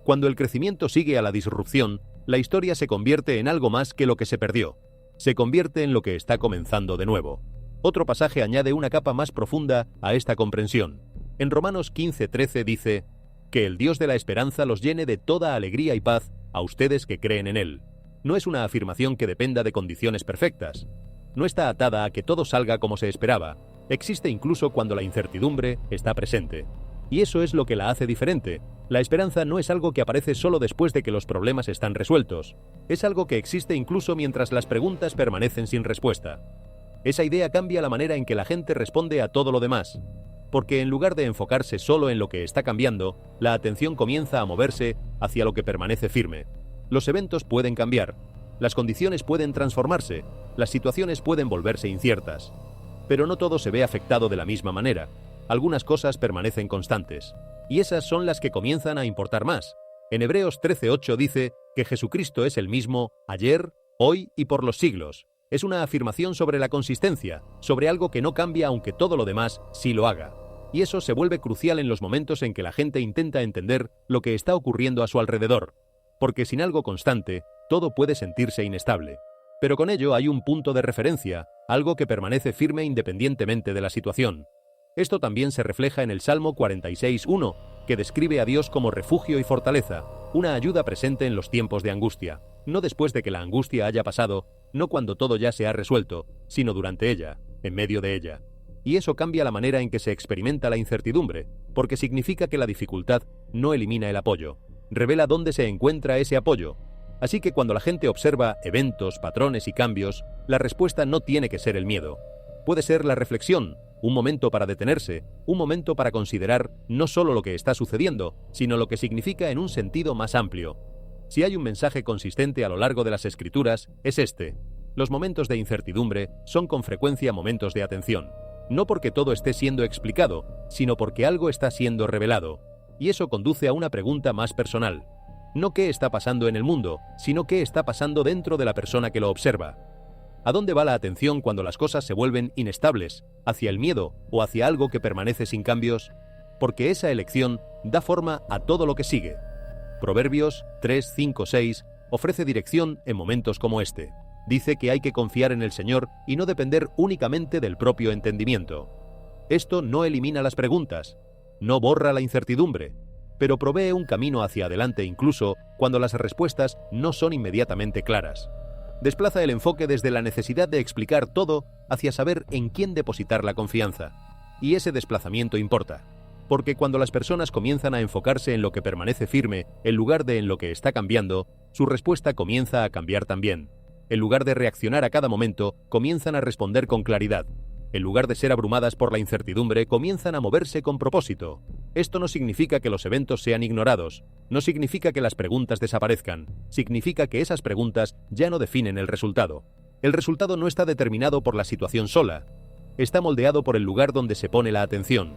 Speaker 3: Cuando el crecimiento sigue a la disrupción, la historia se convierte en algo más que lo que se perdió. Se convierte en lo que está comenzando de nuevo. Otro pasaje añade una capa más profunda a esta comprensión. En Romanos 15:13 dice: que el Dios de la esperanza los llene de toda alegría y paz a ustedes que creen en Él. No es una afirmación que dependa de condiciones perfectas. No está atada a que todo salga como se esperaba. Existe incluso cuando la incertidumbre está presente. Y eso es lo que la hace diferente. La esperanza no es algo que aparece solo después de que los problemas están resueltos. Es algo que existe incluso mientras las preguntas permanecen sin respuesta. Esa idea cambia la manera en que la gente responde a todo lo demás. Porque en lugar de enfocarse solo en lo que está cambiando, la atención comienza a moverse hacia lo que permanece firme. Los eventos pueden cambiar, las condiciones pueden transformarse, las situaciones pueden volverse inciertas. Pero no todo se ve afectado de la misma manera. Algunas cosas permanecen constantes, y esas son las que comienzan a importar más. En Hebreos 13:8 dice que Jesucristo es el mismo ayer, hoy y por los siglos. Es una afirmación sobre la consistencia, sobre algo que no cambia aunque todo lo demás sí lo haga. Y eso se vuelve crucial en los momentos en que la gente intenta entender lo que está ocurriendo a su alrededor. Porque sin algo constante, todo puede sentirse inestable. Pero con ello hay un punto de referencia, algo que permanece firme independientemente de la situación. Esto también se refleja en el Salmo 46:1, que describe a Dios como refugio y fortaleza, una ayuda presente en los tiempos de angustia. No después de que la angustia haya pasado, no cuando todo ya se ha resuelto, sino durante ella, en medio de ella. Y eso cambia la manera en que se experimenta la incertidumbre, porque significa que la dificultad no elimina el apoyo, revela dónde se encuentra ese apoyo. Así que cuando la gente observa eventos, patrones y cambios, la respuesta no tiene que ser el miedo. Puede ser la reflexión, un momento para detenerse, un momento para considerar no solo lo que está sucediendo, sino lo que significa en un sentido más amplio. Si hay un mensaje consistente a lo largo de las Escrituras, es este: los momentos de incertidumbre son con frecuencia momentos de atención. No porque todo esté siendo explicado, sino porque algo está siendo revelado. Y eso conduce a una pregunta más personal. No qué está pasando en el mundo, sino qué está pasando dentro de la persona que lo observa. ¿A dónde va la atención cuando las cosas se vuelven inestables? ¿Hacia el miedo o hacia algo que permanece sin cambios? Porque esa elección da forma a todo lo que sigue. Proverbios 3:5-6 ofrece dirección en momentos como este. Dice que hay que confiar en el Señor y no depender únicamente del propio entendimiento. Esto no elimina las preguntas, no borra la incertidumbre, pero provee un camino hacia adelante incluso cuando las respuestas no son inmediatamente claras. Desplaza el enfoque desde la necesidad de explicar todo hacia saber en quién depositar la confianza. Y ese desplazamiento importa, porque cuando las personas comienzan a enfocarse en lo que permanece firme en lugar de en lo que está cambiando, su respuesta comienza a cambiar también. En lugar de reaccionar a cada momento, comienzan a responder con claridad. En lugar de ser abrumadas por la incertidumbre, comienzan a moverse con propósito. Esto no significa que los eventos sean ignorados, no significa que las preguntas desaparezcan, significa que esas preguntas ya no definen el resultado. El resultado no está determinado por la situación sola, está moldeado por el lugar donde se pone la atención.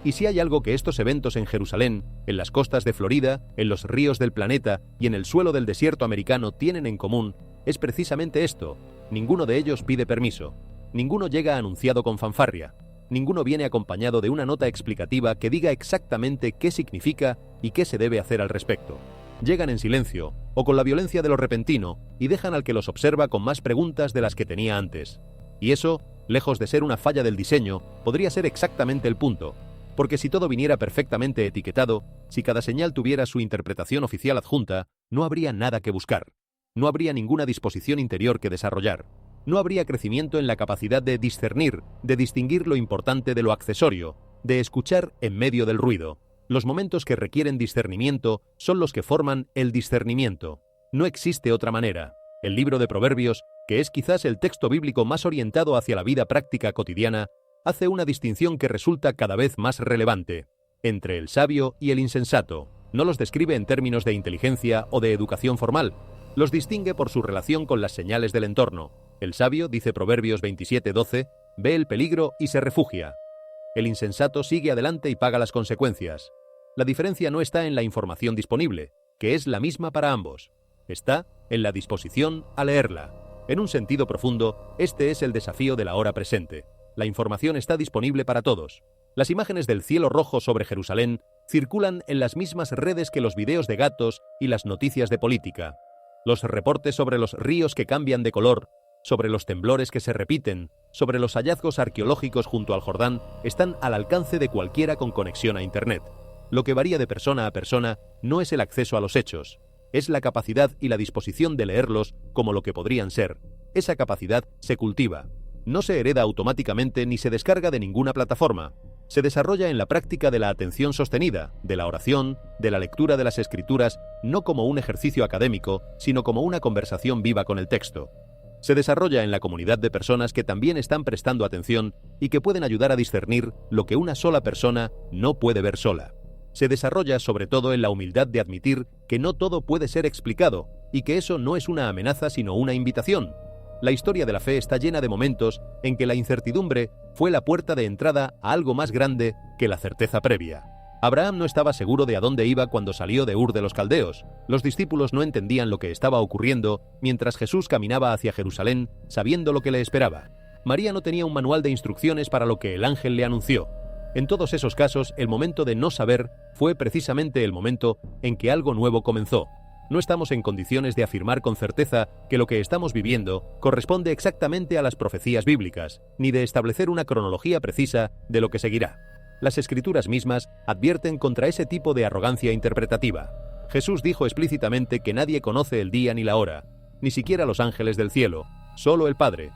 Speaker 3: Y si hay algo que estos eventos en Jerusalén, en las costas de Florida, en los ríos del planeta y en el suelo del desierto americano tienen en común, es precisamente esto: ninguno de ellos pide permiso, ninguno llega anunciado con fanfarria, ninguno viene acompañado de una nota explicativa que diga exactamente qué significa y qué se debe hacer al respecto. Llegan en silencio, o con la violencia de lo repentino, y dejan al que los observa con más preguntas de las que tenía antes. Y eso, lejos de ser una falla del diseño, podría ser exactamente el punto. Porque si todo viniera perfectamente etiquetado, si cada señal tuviera su interpretación oficial adjunta, no habría nada que buscar. No habría ninguna disposición interior que desarrollar. No habría crecimiento en la capacidad de discernir, de distinguir lo importante de lo accesorio, de escuchar en medio del ruido. Los momentos que requieren discernimiento son los que forman el discernimiento. No existe otra manera. El libro de Proverbios, que es quizás el texto bíblico más orientado hacia la vida práctica cotidiana, hace una distinción que resulta cada vez más relevante entre el sabio y el insensato. No los describe en términos de inteligencia o de educación formal, Los distingue por su relación con las señales del entorno. El sabio, dice Proverbios 27:12, ve el peligro y se refugia. El insensato sigue adelante y paga las consecuencias. La diferencia no está en la información disponible, que es la misma para ambos. Está en la disposición a leerla. En un sentido profundo, este es el desafío de la hora presente. La información está disponible para todos. Las imágenes del cielo rojo sobre Jerusalén circulan en las mismas redes que los videos de gatos y las noticias de política. Los reportes sobre los ríos que cambian de color, sobre los temblores que se repiten, sobre los hallazgos arqueológicos junto al Jordán, están al alcance de cualquiera con conexión a Internet. Lo que varía de persona a persona no es el acceso a los hechos, es la capacidad y la disposición de leerlos como lo que podrían ser. Esa capacidad se cultiva. No se hereda automáticamente ni se descarga de ninguna plataforma. Se desarrolla en la práctica de la atención sostenida, de la oración, de la lectura de las escrituras, no como un ejercicio académico, sino como una conversación viva con el texto. Se desarrolla en la comunidad de personas que también están prestando atención y que pueden ayudar a discernir lo que una sola persona no puede ver sola. Se desarrolla sobre todo en la humildad de admitir que no todo puede ser explicado y que eso no es una amenaza sino una invitación. La historia de la fe está llena de momentos en que la incertidumbre fue la puerta de entrada a algo más grande que la certeza previa. Abraham no estaba seguro de a dónde iba cuando salió de Ur de los Caldeos. Los discípulos no entendían lo que estaba ocurriendo mientras Jesús caminaba hacia Jerusalén sabiendo lo que le esperaba. María no tenía un manual de instrucciones para lo que el ángel le anunció. En todos esos casos, el momento de no saber fue precisamente el momento en que algo nuevo comenzó. No estamos en condiciones de afirmar con certeza que lo que estamos viviendo corresponde exactamente a las profecías bíblicas, ni de establecer una cronología precisa de lo que seguirá. Las escrituras mismas advierten contra ese tipo de arrogancia interpretativa. Jesús dijo explícitamente que nadie conoce el día ni la hora, ni siquiera los ángeles del cielo, solo el Padre.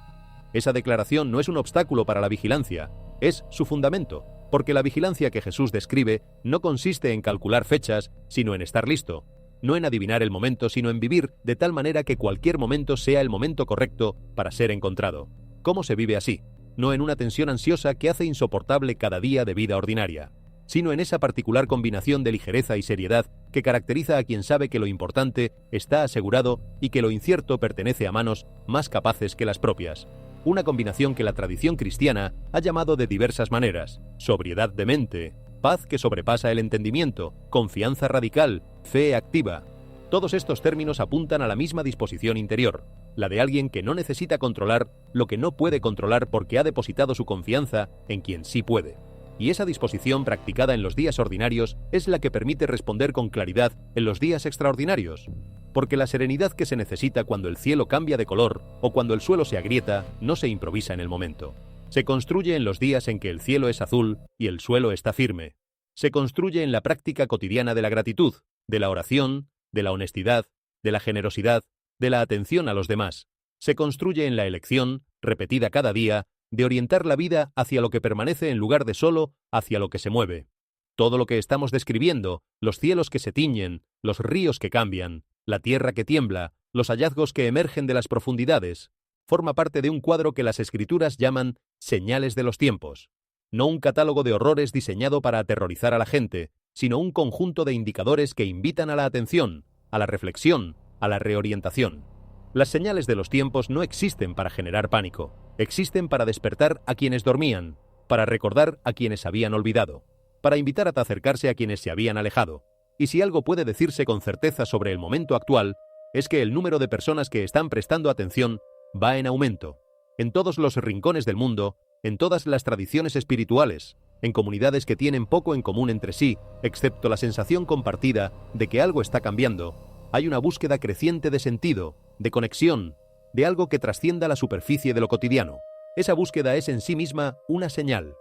Speaker 3: Esa declaración no es un obstáculo para la vigilancia, es su fundamento, porque la vigilancia que Jesús describe no consiste en calcular fechas, sino en estar listo, no en adivinar el momento, sino en vivir de tal manera que cualquier momento sea el momento correcto para ser encontrado. ¿Cómo se vive así? No en una tensión ansiosa que hace insoportable cada día de vida ordinaria, sino en esa particular combinación de ligereza y seriedad que caracteriza a quien sabe que lo importante está asegurado y que lo incierto pertenece a manos más capaces que las propias. Una combinación que la tradición cristiana ha llamado de diversas maneras: sobriedad de mente, paz que sobrepasa el entendimiento, confianza radical, fe activa. Todos estos términos apuntan a la misma disposición interior, la de alguien que no necesita controlar lo que no puede controlar porque ha depositado su confianza en quien sí puede. Y esa disposición practicada en los días ordinarios es la que permite responder con claridad en los días extraordinarios. Porque la serenidad que se necesita cuando el cielo cambia de color o cuando el suelo se agrieta no se improvisa en el momento. Se construye en los días en que el cielo es azul y el suelo está firme. Se construye en la práctica cotidiana de la gratitud, de la oración, de la honestidad, de la generosidad, de la atención a los demás. Se construye en la elección, repetida cada día, de orientar la vida hacia lo que permanece en lugar de solo hacia lo que se mueve. Todo lo que estamos describiendo, los cielos que se tiñen, los ríos que cambian, la tierra que tiembla, los hallazgos que emergen de las profundidades, forma parte de un cuadro que las escrituras llaman señales de los tiempos. No un catálogo de horrores diseñado para aterrorizar a la gente, sino un conjunto de indicadores que invitan a la atención, a la reflexión, a la reorientación. Las señales de los tiempos no existen para generar pánico, existen para despertar a quienes dormían, para recordar a quienes habían olvidado, para invitar a acercarse a quienes se habían alejado. Y si algo puede decirse con certeza sobre el momento actual, es que el número de personas que están prestando atención va en aumento, en todos los rincones del mundo, en todas las tradiciones espirituales, en comunidades que tienen poco en común entre sí, excepto la sensación compartida de que algo está cambiando. Hay una búsqueda creciente de sentido, de conexión, de algo que trascienda la superficie de lo cotidiano. Esa búsqueda es en sí misma una señal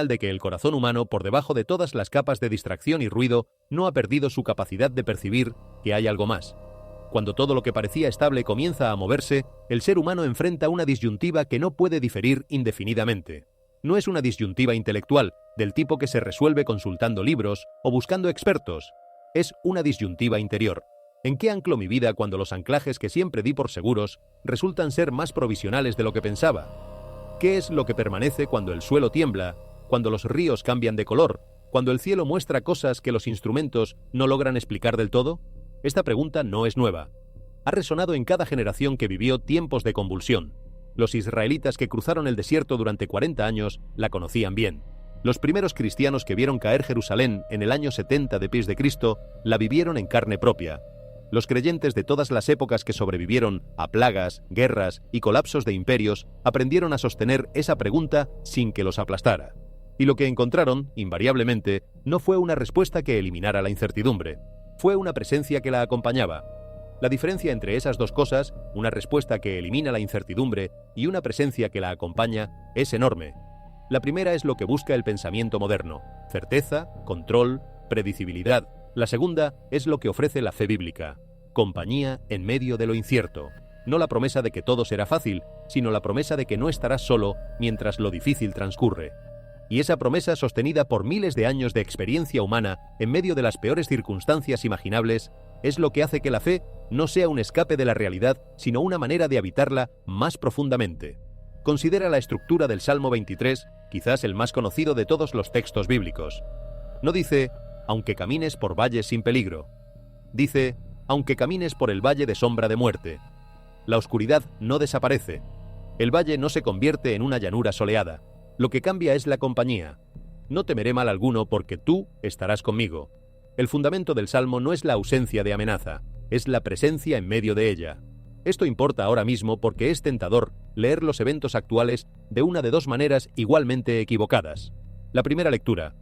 Speaker 3: de que el corazón humano, por debajo de todas las capas de distracción y ruido, no ha perdido su capacidad de percibir que hay algo más. Cuando todo lo que parecía estable comienza a moverse, el ser humano enfrenta una disyuntiva que no puede diferir indefinidamente. No es una disyuntiva intelectual, del tipo que se resuelve consultando libros o buscando expertos. Es una disyuntiva interior. ¿En qué anclo mi vida cuando los anclajes que siempre di por seguros resultan ser más provisionales de lo que pensaba? ¿Qué es lo que permanece cuando el suelo tiembla, cuando los ríos cambian de color, cuando el cielo muestra cosas que los instrumentos no logran explicar del todo? Esta pregunta no es nueva. ha resonado en cada generación que vivió tiempos de convulsión. Los israelitas que cruzaron el desierto durante 40 años la conocían bien. Los primeros cristianos que vieron caer Jerusalén en el año 70 después de Cristo la vivieron en carne propia. Los creyentes de todas las épocas que sobrevivieron a plagas, guerras y colapsos de imperios aprendieron a sostener esa pregunta sin que los aplastara. Y lo que encontraron, invariablemente, no fue una respuesta que eliminara la incertidumbre. Fue una presencia que la acompañaba. La diferencia entre esas dos cosas, una respuesta que elimina la incertidumbre y una presencia que la acompaña, es enorme. La primera es lo que busca el pensamiento moderno: certeza, control, predecibilidad. La segunda es lo que ofrece la fe bíblica: compañía en medio de lo incierto. No la promesa de que todo será fácil, sino la promesa de que no estarás solo mientras lo difícil transcurre. Y esa promesa, sostenida por miles de años de experiencia humana en medio de las peores circunstancias imaginables, es lo que hace que la fe no sea un escape de la realidad, sino una manera de habitarla más profundamente. Considera la estructura del Salmo 23, quizás el más conocido de todos los textos bíblicos. No dice, aunque camines por valles sin peligro. Dice, aunque camines por el valle de sombra de muerte. La oscuridad no desaparece. El valle no se convierte en una llanura soleada. Lo que cambia es la compañía. No temeré mal alguno porque tú estarás conmigo. El fundamento del Salmo no es la ausencia de amenaza, es la presencia en medio de ella. Esto importa ahora mismo porque es tentador leer los eventos actuales de una de dos maneras igualmente equivocadas. La primera lectura: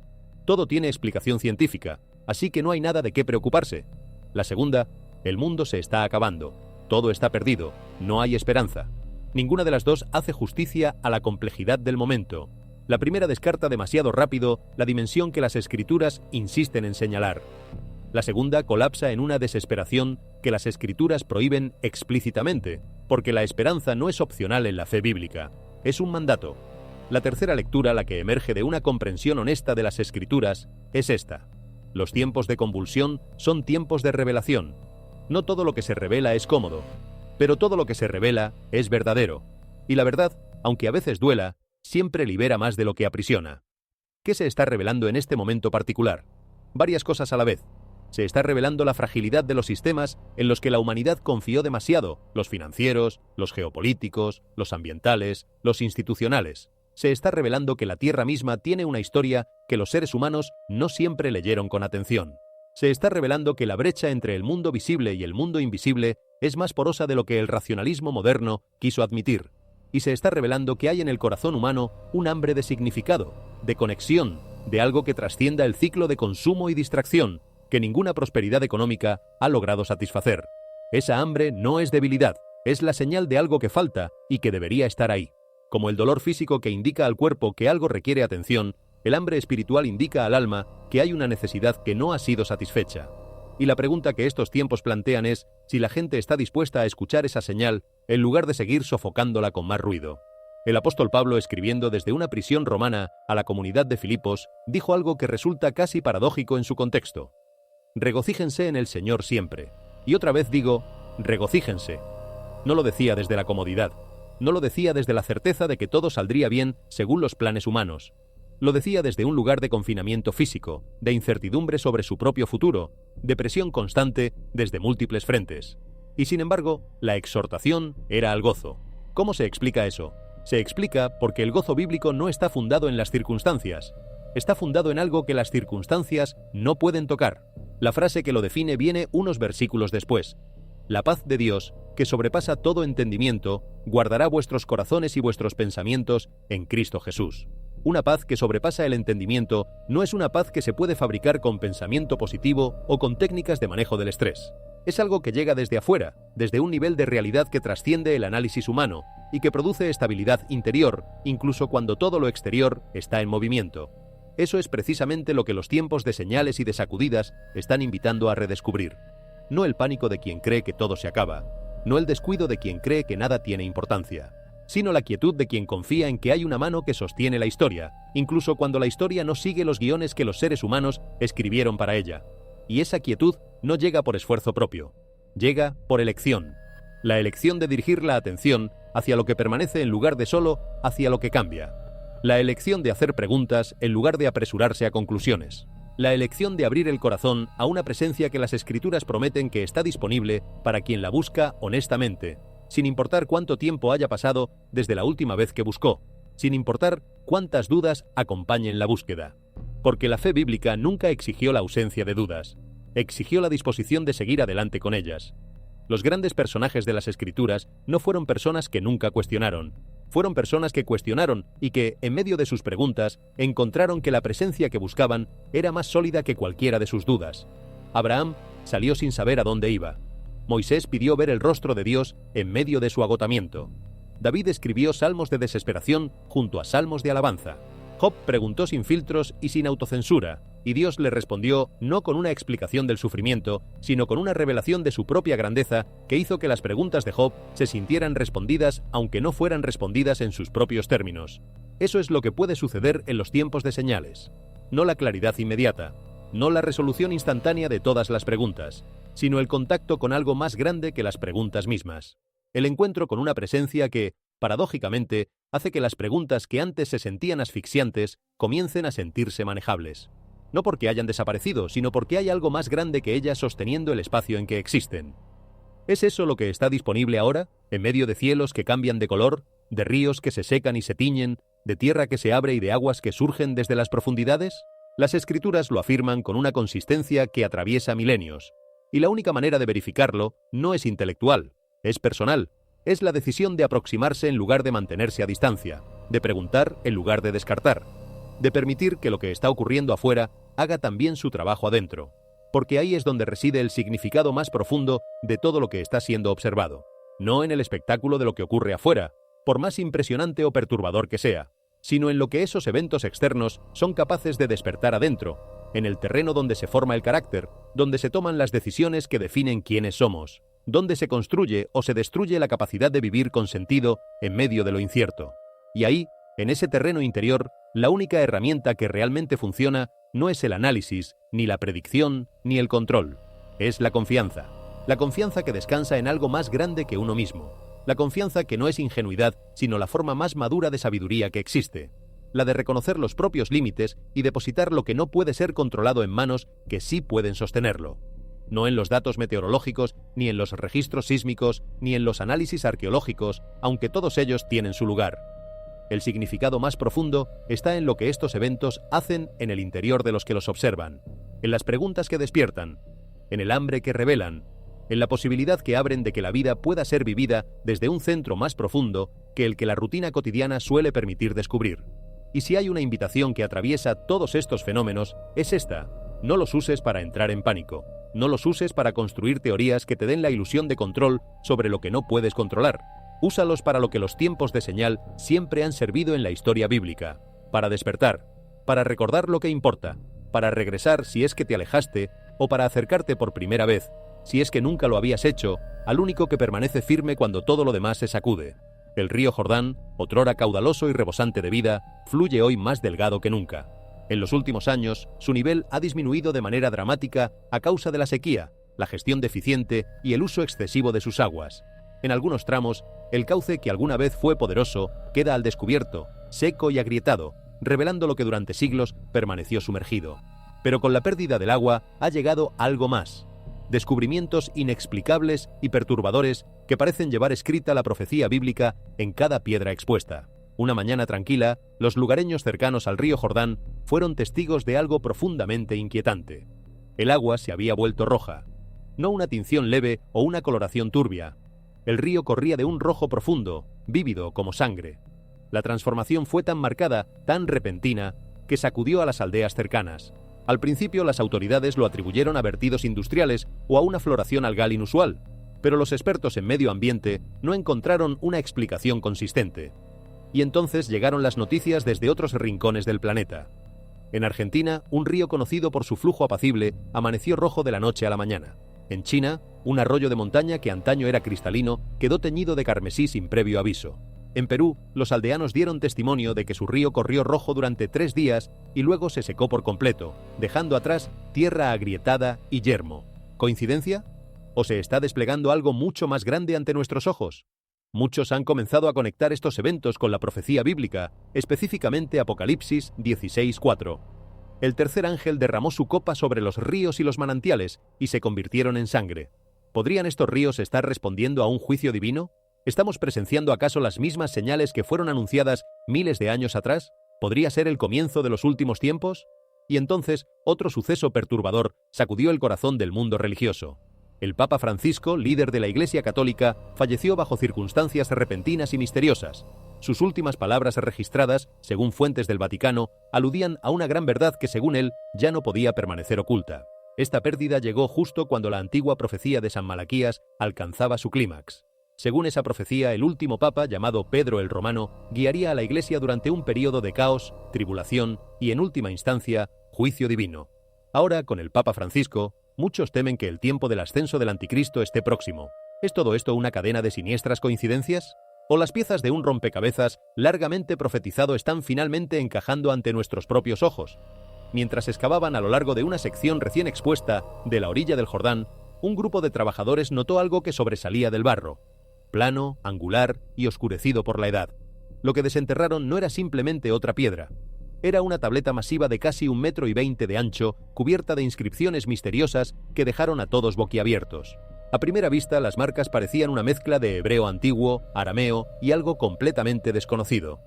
Speaker 3: todo tiene explicación científica, así que no hay nada de qué preocuparse. La segunda: el mundo se está acabando, todo está perdido, no hay esperanza. Ninguna de las dos hace justicia a la complejidad del momento. La primera descarta demasiado rápido la dimensión que las Escrituras insisten en señalar. La segunda colapsa en una desesperación que las Escrituras prohíben explícitamente, porque la esperanza no es opcional en la fe bíblica, es un mandato. La tercera lectura, la que emerge de una comprensión honesta de las Escrituras, es esta: los tiempos de convulsión son tiempos de revelación. No todo lo que se revela es cómodo, pero todo lo que se revela es verdadero. Y la verdad, aunque a veces duela, siempre libera más de lo que aprisiona. ¿Qué se está revelando en este momento particular? Varias cosas a la vez. Se está revelando la fragilidad de los sistemas en los que la humanidad confió demasiado: los financieros, los geopolíticos, los ambientales, los institucionales. Se está revelando que la Tierra misma tiene una historia que los seres humanos no siempre leyeron con atención. Se está revelando que la brecha entre el mundo visible y el mundo invisible es más porosa de lo que el racionalismo moderno quiso admitir. Y se está revelando que hay en el corazón humano un hambre de significado, de conexión, de algo que trascienda el ciclo de consumo y distracción, que ninguna prosperidad económica ha logrado satisfacer. Esa hambre no es debilidad, es la señal de algo que falta y que debería estar ahí. Como el dolor físico que indica al cuerpo que algo requiere atención, el hambre espiritual indica al alma que hay una necesidad que no ha sido satisfecha. Y la pregunta que estos tiempos plantean es si la gente está dispuesta a escuchar esa señal en lugar de seguir sofocándola con más ruido. El apóstol Pablo, escribiendo desde una prisión romana a la comunidad de Filipos, dijo algo que resulta casi paradójico en su contexto: regocíjense en el Señor siempre. Y otra vez digo, regocíjense. No lo decía desde la comodidad, no lo decía desde la certeza de que todo saldría bien según los planes humanos. Lo decía desde un lugar de confinamiento físico, de incertidumbre sobre su propio futuro, de presión constante desde múltiples frentes. Y sin embargo, la exhortación era al gozo. ¿Cómo se explica eso? Se explica porque el gozo bíblico no está fundado en las circunstancias. Está fundado en algo que las circunstancias no pueden tocar. La frase que lo define viene unos versículos después: la paz de Dios, que sobrepasa todo entendimiento, guardará vuestros corazones y vuestros pensamientos en Cristo Jesús. Una paz que sobrepasa el entendimiento no es una paz que se puede fabricar con pensamiento positivo o con técnicas de manejo del estrés. Es algo que llega desde afuera, desde un nivel de realidad que trasciende el análisis humano y que produce estabilidad interior, incluso cuando todo lo exterior está en movimiento. Eso es precisamente lo que los tiempos de señales y de sacudidas están invitando a redescubrir. No el pánico de quien cree que todo se acaba, no el descuido de quien cree que nada tiene importancia, sino la quietud de quien confía en que hay una mano que sostiene la historia, incluso cuando la historia no sigue los guiones que los seres humanos escribieron para ella. Y esa quietud no llega por esfuerzo propio, llega por elección. La elección de dirigir la atención hacia lo que permanece en lugar de solo hacia lo que cambia. La elección de hacer preguntas en lugar de apresurarse a conclusiones. La elección de abrir el corazón a una presencia que las Escrituras prometen que está disponible para quien la busca honestamente, sin importar cuánto tiempo haya pasado desde la última vez que buscó, sin importar cuántas dudas acompañen la búsqueda. Porque la fe bíblica nunca exigió la ausencia de dudas, exigió la disposición de seguir adelante con ellas. Los grandes personajes de las Escrituras no fueron personas que nunca cuestionaron, fueron personas que cuestionaron y que, en medio de sus preguntas, encontraron que la presencia que buscaban era más sólida que cualquiera de sus dudas. Abraham salió sin saber a dónde iba. Moisés pidió ver el rostro de Dios en medio de su agotamiento. David escribió salmos de desesperación junto a salmos de alabanza. Job preguntó sin filtros y sin autocensura, y Dios le respondió no con una explicación del sufrimiento, sino con una revelación de su propia grandeza que hizo que las preguntas de Job se sintieran respondidas aunque no fueran respondidas en sus propios términos. Eso es lo que puede suceder en los tiempos de señales. No la claridad inmediata, no la resolución instantánea de todas las preguntas, sino el contacto con algo más grande que las preguntas mismas. El encuentro con una presencia que, paradójicamente, hace que las preguntas que antes se sentían asfixiantes comiencen a sentirse manejables. No porque hayan desaparecido, sino porque hay algo más grande que ellas sosteniendo el espacio en que existen. ¿Es eso lo que está disponible ahora, en medio de cielos que cambian de color, de ríos que se secan y se tiñen, de tierra que se abre y de aguas que surgen desde las profundidades? Las Escrituras lo afirman con una consistencia que atraviesa milenios, y la única manera de verificarlo no es intelectual, es personal. Es la decisión de aproximarse en lugar de mantenerse a distancia, de preguntar en lugar de descartar, de permitir que lo que está ocurriendo afuera haga también su trabajo adentro, porque ahí es donde reside el significado más profundo de todo lo que está siendo observado, no en el espectáculo de lo que ocurre afuera, por más impresionante o perturbador que sea, sino en lo que esos eventos externos son capaces de despertar adentro, en el terreno donde se forma el carácter, donde se toman las decisiones que definen quiénes somos, donde se construye o se destruye la capacidad de vivir con sentido en medio de lo incierto. Y ahí, en ese terreno interior, la única herramienta que realmente funciona no es el análisis, ni la predicción, ni el control. Es la confianza. La confianza que descansa en algo más grande que uno mismo. La confianza que no es ingenuidad, sino la forma más madura de sabiduría que existe. La de reconocer los propios límites y depositar lo que no puede ser controlado en manos que sí pueden sostenerlo. No en los datos meteorológicos, ni en los registros sísmicos, ni en los análisis arqueológicos, aunque todos ellos tienen su lugar. El significado más profundo está en lo que estos eventos hacen en el interior de los que los observan, en las preguntas que despiertan, en el hambre que revelan, en la posibilidad que abren de que la vida pueda ser vivida desde un centro más profundo que el que la rutina cotidiana suele permitir descubrir. Y si hay una invitación que atraviesa todos estos fenómenos, es esta: no los uses para entrar en pánico. No los uses para construir teorías que te den la ilusión de control sobre lo que no puedes controlar. Úsalos para lo que los tiempos de señal siempre han servido en la historia bíblica, para despertar, para recordar lo que importa, para regresar si es que te alejaste, o para acercarte por primera vez, si es que nunca lo habías hecho, al único que permanece firme cuando todo lo demás se sacude. El río Jordán, otrora caudaloso y rebosante de vida, fluye hoy más delgado que nunca. En los últimos años, su nivel ha disminuido de manera dramática a causa de la sequía, la gestión deficiente y el uso excesivo de sus aguas. En algunos tramos, el cauce que alguna vez fue poderoso queda al descubierto, seco y agrietado, revelando lo que durante siglos permaneció sumergido. Pero con la pérdida del agua ha llegado algo más. Descubrimientos inexplicables y perturbadores que parecen llevar escrita la profecía bíblica en cada piedra expuesta. Una mañana tranquila, los lugareños cercanos al río Jordán fueron testigos de algo profundamente inquietante. El agua se había vuelto roja. No una tinción leve o una coloración turbia. El río corría de un rojo profundo, vívido como sangre. La transformación fue tan marcada, tan repentina, que sacudió a las aldeas cercanas. Al principio las autoridades lo atribuyeron a vertidos industriales o a una floración algal inusual, pero los expertos en medio ambiente no encontraron una explicación consistente. Y entonces llegaron las noticias desde otros rincones del planeta. En Argentina, un río conocido por su flujo apacible amaneció rojo de la noche a la mañana. En China, un arroyo de montaña que antaño era cristalino quedó teñido de carmesí sin previo aviso. En Perú, los aldeanos dieron testimonio de que su río corrió rojo durante 3 días y luego se secó por completo, dejando atrás tierra agrietada y yermo. ¿Coincidencia? ¿O se está desplegando algo mucho más grande ante nuestros ojos? Muchos han comenzado a conectar estos eventos con la profecía bíblica, específicamente Apocalipsis 16:4. El tercer ángel derramó su copa sobre los ríos y los manantiales, y se convirtieron en sangre. ¿Podrían estos ríos estar respondiendo a un juicio divino? ¿Estamos presenciando acaso las mismas señales que fueron anunciadas miles de años atrás? ¿Podría ser el comienzo de los últimos tiempos? Y entonces, otro suceso perturbador sacudió el corazón del mundo religioso. El Papa Francisco, líder de la Iglesia Católica, falleció bajo circunstancias repentinas y misteriosas. Sus últimas palabras registradas, según fuentes del Vaticano, aludían a una gran verdad que, según él, ya no podía permanecer oculta. Esta pérdida llegó justo cuando la antigua profecía de San Malaquías alcanzaba su clímax. Según esa profecía, el último papa, llamado Pedro el Romano, guiaría a la Iglesia durante un período de caos, tribulación y, en última instancia, juicio divino. Ahora, con el Papa Francisco, muchos temen que el tiempo del ascenso del anticristo esté próximo. ¿Es todo esto una cadena de siniestras coincidencias? ¿O las piezas de un rompecabezas largamente profetizado están finalmente encajando ante nuestros propios ojos? Mientras excavaban a lo largo de una sección recién expuesta de la orilla del Jordán, un grupo de trabajadores notó algo que sobresalía del barro. Plano, angular y oscurecido por la edad. Lo que desenterraron no era simplemente otra piedra. Era una tableta masiva de casi 1,20 m de ancho, cubierta de inscripciones misteriosas que dejaron a todos boquiabiertos. A primera vista, las marcas parecían una mezcla de hebreo antiguo, arameo y algo completamente desconocido.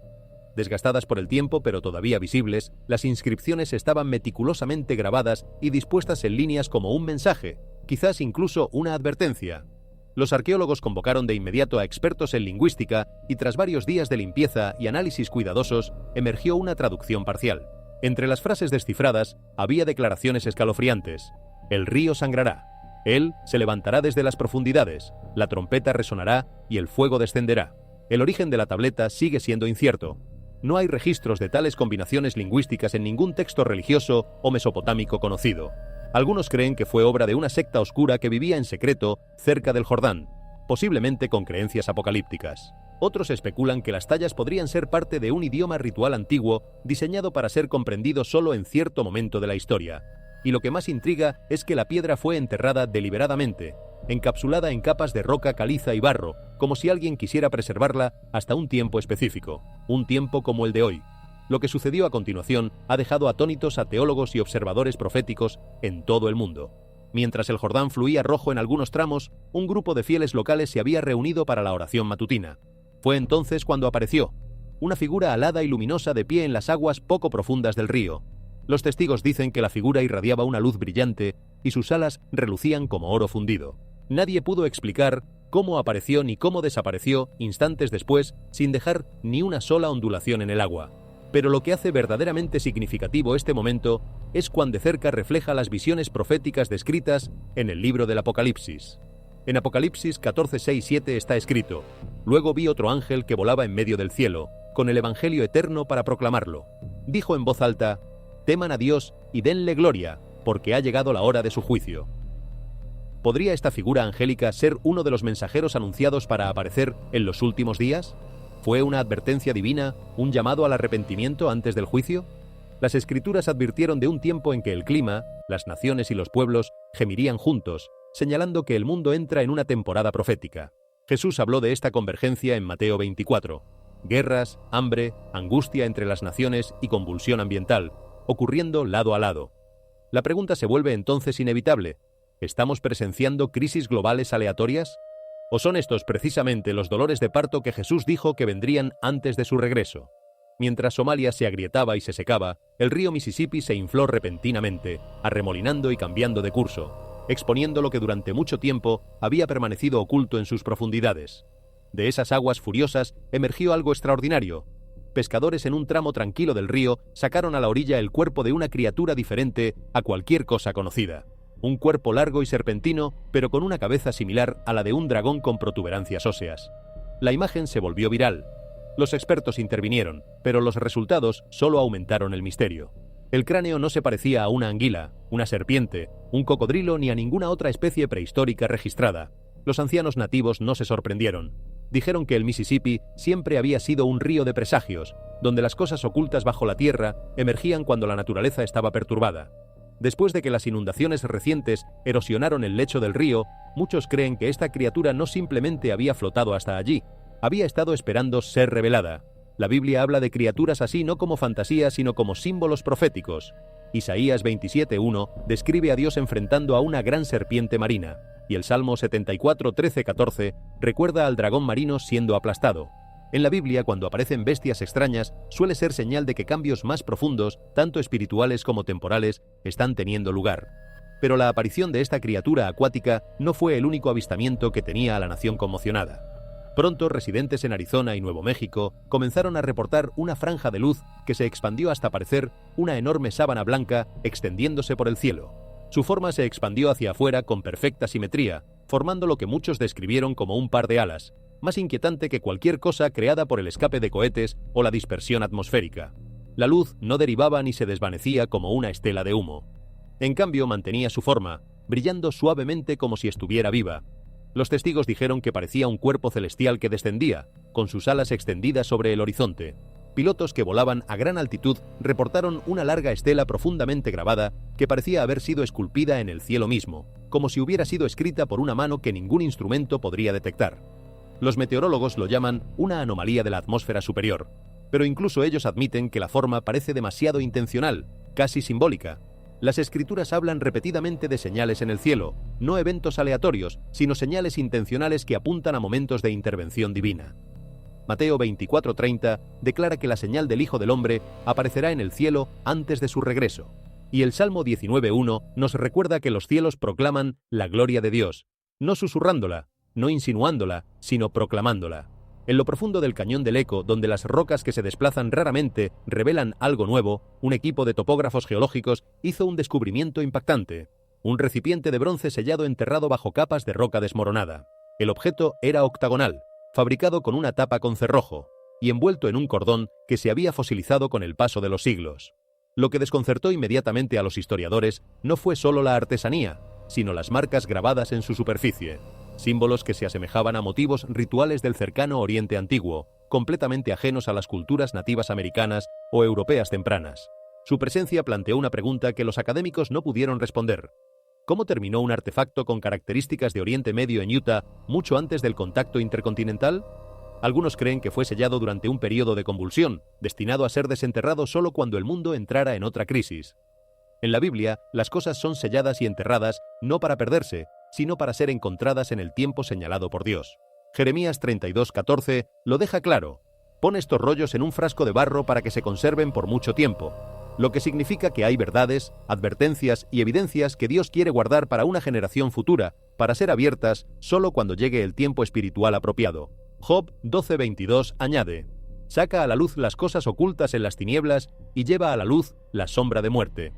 Speaker 3: Desgastadas por el tiempo, pero todavía visibles, las inscripciones estaban meticulosamente grabadas y dispuestas en líneas como un mensaje, quizás incluso una advertencia. Los arqueólogos convocaron de inmediato a expertos en lingüística y tras varios días de limpieza y análisis cuidadosos, emergió una traducción parcial. Entre las frases descifradas había declaraciones escalofriantes. El río sangrará. Él se levantará desde las profundidades, la trompeta resonará y el fuego descenderá. El origen de la tableta sigue siendo incierto. No hay registros de tales combinaciones lingüísticas en ningún texto religioso o mesopotámico conocido. Algunos creen que fue obra de una secta oscura que vivía en secreto cerca del Jordán, posiblemente con creencias apocalípticas. Otros especulan que las tallas podrían ser parte de un idioma ritual antiguo diseñado para ser comprendido solo en cierto momento de la historia. Y lo que más intriga es que la piedra fue enterrada deliberadamente, encapsulada en capas de roca caliza y barro, como si alguien quisiera preservarla hasta un tiempo específico, un tiempo como el de hoy. Lo que sucedió a continuación ha dejado atónitos a teólogos y observadores proféticos en todo el mundo. Mientras el Jordán fluía rojo en algunos tramos, un grupo de fieles locales se había reunido para la oración matutina. Fue entonces cuando apareció una figura alada y luminosa de pie en las aguas poco profundas del río. Los testigos dicen que la figura irradiaba una luz brillante y sus alas relucían como oro fundido. Nadie pudo explicar cómo apareció ni cómo desapareció instantes después sin dejar ni una sola ondulación en el agua. Pero lo que hace verdaderamente significativo este momento es cuán de cerca refleja las visiones proféticas descritas en el libro del Apocalipsis. En Apocalipsis 14:6-7 está escrito: «Luego vi otro ángel que volaba en medio del cielo, con el evangelio eterno para proclamarlo. Dijo en voz alta: teman a Dios y denle gloria, porque ha llegado la hora de su juicio». ¿Podría esta figura angélica ser uno de los mensajeros anunciados para aparecer en los últimos días? ¿Fue una advertencia divina, un llamado al arrepentimiento antes del juicio? Las Escrituras advirtieron de un tiempo en que el clima, las naciones y los pueblos gemirían juntos, señalando que el mundo entra en una temporada profética. Jesús habló de esta convergencia en Mateo 24. Guerras, hambre, angustia entre las naciones y convulsión ambiental, ocurriendo lado a lado. La pregunta se vuelve entonces inevitable. ¿Estamos presenciando crisis globales aleatorias? ¿O son estos precisamente los dolores de parto que Jesús dijo que vendrían antes de su regreso? Mientras Somalia se agrietaba y se secaba, el río Mississippi se infló repentinamente, arremolinando y cambiando de curso, exponiendo lo que durante mucho tiempo había permanecido oculto en sus profundidades. De esas aguas furiosas emergió algo extraordinario. Pescadores en un tramo tranquilo del río sacaron a la orilla el cuerpo de una criatura diferente a cualquier cosa conocida. Un cuerpo largo y serpentino, pero con una cabeza similar a la de un dragón con protuberancias óseas. La imagen se volvió viral. Los expertos intervinieron, pero los resultados solo aumentaron el misterio. El cráneo no se parecía a una anguila, una serpiente, un cocodrilo ni a ninguna otra especie prehistórica registrada. Los ancianos nativos no se sorprendieron. Dijeron que el Mississippi siempre había sido un río de presagios, donde las cosas ocultas bajo la tierra emergían cuando la naturaleza estaba perturbada. Después de que las inundaciones recientes erosionaron el lecho del río, muchos creen que esta criatura no simplemente había flotado hasta allí, había estado esperando ser revelada. La Biblia habla de criaturas así no como fantasías, sino como símbolos proféticos. Isaías 27:1 describe a Dios enfrentando a una gran serpiente marina, y el Salmo 74:13-14 recuerda al dragón marino siendo aplastado. En la Biblia, cuando aparecen bestias extrañas, suele ser señal de que cambios más profundos, tanto espirituales como temporales, están teniendo lugar. Pero la aparición de esta criatura acuática no fue el único avistamiento que tenía a la nación conmocionada. Pronto, residentes en Arizona y Nuevo México comenzaron a reportar una franja de luz que se expandió hasta parecer una enorme sábana blanca extendiéndose por el cielo. Su forma se expandió hacia afuera con perfecta simetría, formando lo que muchos describieron como un par de alas, más inquietante que cualquier cosa creada por el escape de cohetes o la dispersión atmosférica. La luz no derivaba ni se desvanecía como una estela de humo. En cambio, mantenía su forma, brillando suavemente como si estuviera viva. Los testigos dijeron que parecía un cuerpo celestial que descendía, con sus alas extendidas sobre el horizonte. Pilotos que volaban a gran altitud reportaron una larga estela profundamente grabada que parecía haber sido esculpida en el cielo mismo, como si hubiera sido escrita por una mano que ningún instrumento podría detectar. Los meteorólogos lo llaman una anomalía de la atmósfera superior, pero incluso ellos admiten que la forma parece demasiado intencional, casi simbólica. Las escrituras hablan repetidamente de señales en el cielo, no eventos aleatorios, sino señales intencionales que apuntan a momentos de intervención divina. Mateo 24:30 declara que la señal del Hijo del Hombre aparecerá en el cielo antes de su regreso. Y el Salmo 19:1 nos recuerda que los cielos proclaman la gloria de Dios, no susurrándola, no insinuándola, sino proclamándola. En lo profundo del cañón del Eco, donde las rocas que se desplazan raramente revelan algo nuevo, un equipo de topógrafos geológicos hizo un descubrimiento impactante: un recipiente de bronce sellado enterrado bajo capas de roca desmoronada. El objeto era octagonal, fabricado con una tapa con cerrojo, y envuelto en un cordón que se había fosilizado con el paso de los siglos. Lo que desconcertó inmediatamente a los historiadores no fue solo la artesanía, sino las marcas grabadas en su superficie, símbolos que se asemejaban a motivos rituales del cercano Oriente Antiguo, completamente ajenos a las culturas nativas americanas o europeas tempranas. Su presencia planteó una pregunta que los académicos no pudieron responder: ¿cómo terminó un artefacto con características de Oriente Medio en Utah mucho antes del contacto intercontinental? Algunos creen que fue sellado durante un periodo de convulsión, destinado a ser desenterrado solo cuando el mundo entrara en otra crisis. En la Biblia, las cosas son selladas y enterradas no para perderse, sino para ser encontradas en el tiempo señalado por Dios. Jeremías 32:14 lo deja claro: pon estos rollos en un frasco de barro para que se conserven por mucho tiempo, lo que significa que hay verdades, advertencias y evidencias que Dios quiere guardar para una generación futura, para ser abiertas solo cuando llegue el tiempo espiritual apropiado. Job 12:22 añade: saca a la luz las cosas ocultas en las tinieblas y lleva a la luz la sombra de muerte.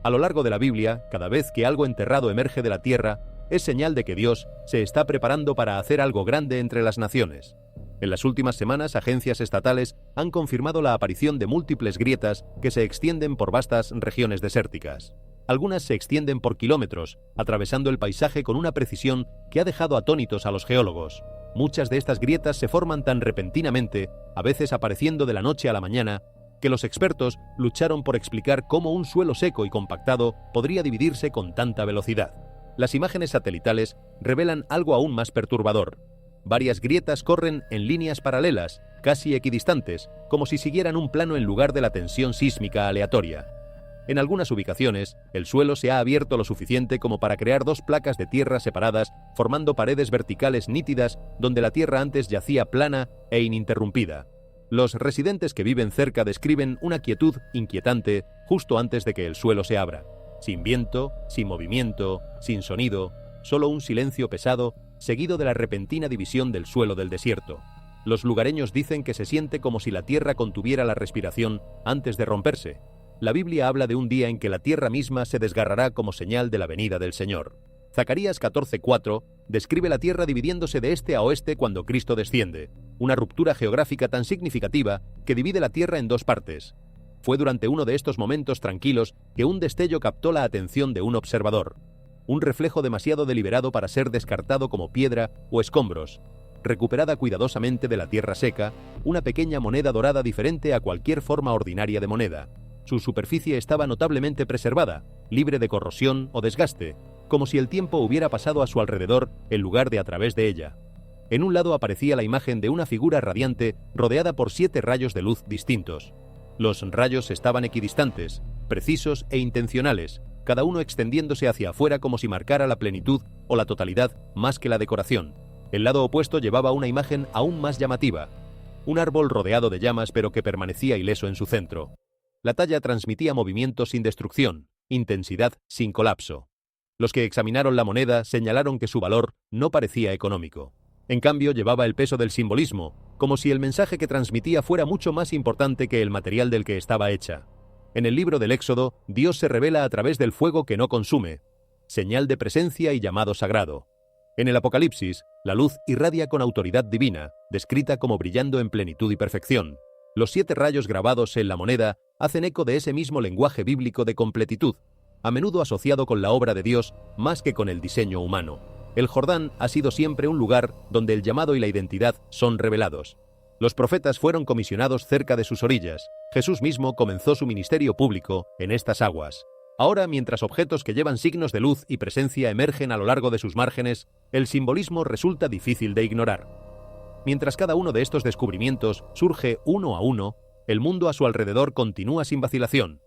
Speaker 3: A lo largo de la Biblia, cada vez que algo enterrado emerge de la tierra, es señal de que Dios se está preparando para hacer algo grande entre las naciones. En las últimas semanas, agencias estatales han confirmado la aparición de múltiples grietas que se extienden por vastas regiones desérticas. Algunas se extienden por kilómetros, atravesando el paisaje con una precisión que ha dejado atónitos a los geólogos. Muchas de estas grietas se forman tan repentinamente, a veces apareciendo de la noche a la mañana, que los expertos lucharon por explicar cómo un suelo seco y compactado podría dividirse con tanta velocidad. Las imágenes satelitales revelan algo aún más perturbador. Varias grietas corren en líneas paralelas, casi equidistantes, como si siguieran un plano en lugar de la tensión sísmica aleatoria. En algunas ubicaciones, el suelo se ha abierto lo suficiente como para crear dos placas de tierra separadas, formando paredes verticales nítidas donde la tierra antes yacía plana e ininterrumpida. Los residentes que viven cerca describen una quietud inquietante justo antes de que el suelo se abra. Sin viento, sin movimiento, sin sonido, solo un silencio pesado, seguido de la repentina división del suelo del desierto. Los lugareños dicen que se siente como si la tierra contuviera la respiración antes de romperse. La Biblia habla de un día en que la tierra misma se desgarrará como señal de la venida del Señor. Zacarías 14:4 describe la tierra dividiéndose de este a oeste cuando Cristo desciende, una ruptura geográfica tan significativa que divide la tierra en dos partes. Fue durante uno de estos momentos tranquilos que un destello captó la atención de un observador, un reflejo demasiado deliberado para ser descartado como piedra o escombros. Recuperada cuidadosamente de la tierra seca, una pequeña moneda dorada diferente a cualquier forma ordinaria de moneda. Su superficie estaba notablemente preservada, libre de corrosión o desgaste, como si el tiempo hubiera pasado a su alrededor en lugar de a través de ella. En un lado aparecía la imagen de una figura radiante rodeada por 7 rayos de luz distintos. Los rayos estaban equidistantes, precisos e intencionales, cada uno extendiéndose hacia afuera como si marcara la plenitud o la totalidad más que la decoración. El lado opuesto llevaba una imagen aún más llamativa, un árbol rodeado de llamas pero que permanecía ileso en su centro. La talla transmitía movimiento sin destrucción, intensidad sin colapso. Los que examinaron la moneda señalaron que su valor no parecía económico. En cambio, llevaba el peso del simbolismo, como si el mensaje que transmitía fuera mucho más importante que el material del que estaba hecha. En el libro del Éxodo, Dios se revela a través del fuego que no consume, señal de presencia y llamado sagrado. En el Apocalipsis, la luz irradia con autoridad divina, descrita como brillando en plenitud y perfección. Los 7 rayos grabados en la moneda hacen eco de ese mismo lenguaje bíblico de completitud, a menudo asociado con la obra de Dios más que con el diseño humano. El Jordán ha sido siempre un lugar donde el llamado y la identidad son revelados. Los profetas fueron comisionados cerca de sus orillas. Jesús mismo comenzó su ministerio público en estas aguas. Ahora, mientras objetos que llevan signos de luz y presencia emergen a lo largo de sus márgenes, el simbolismo resulta difícil de ignorar. Mientras cada uno de estos descubrimientos surge uno a uno, el mundo a su alrededor continúa sin vacilación.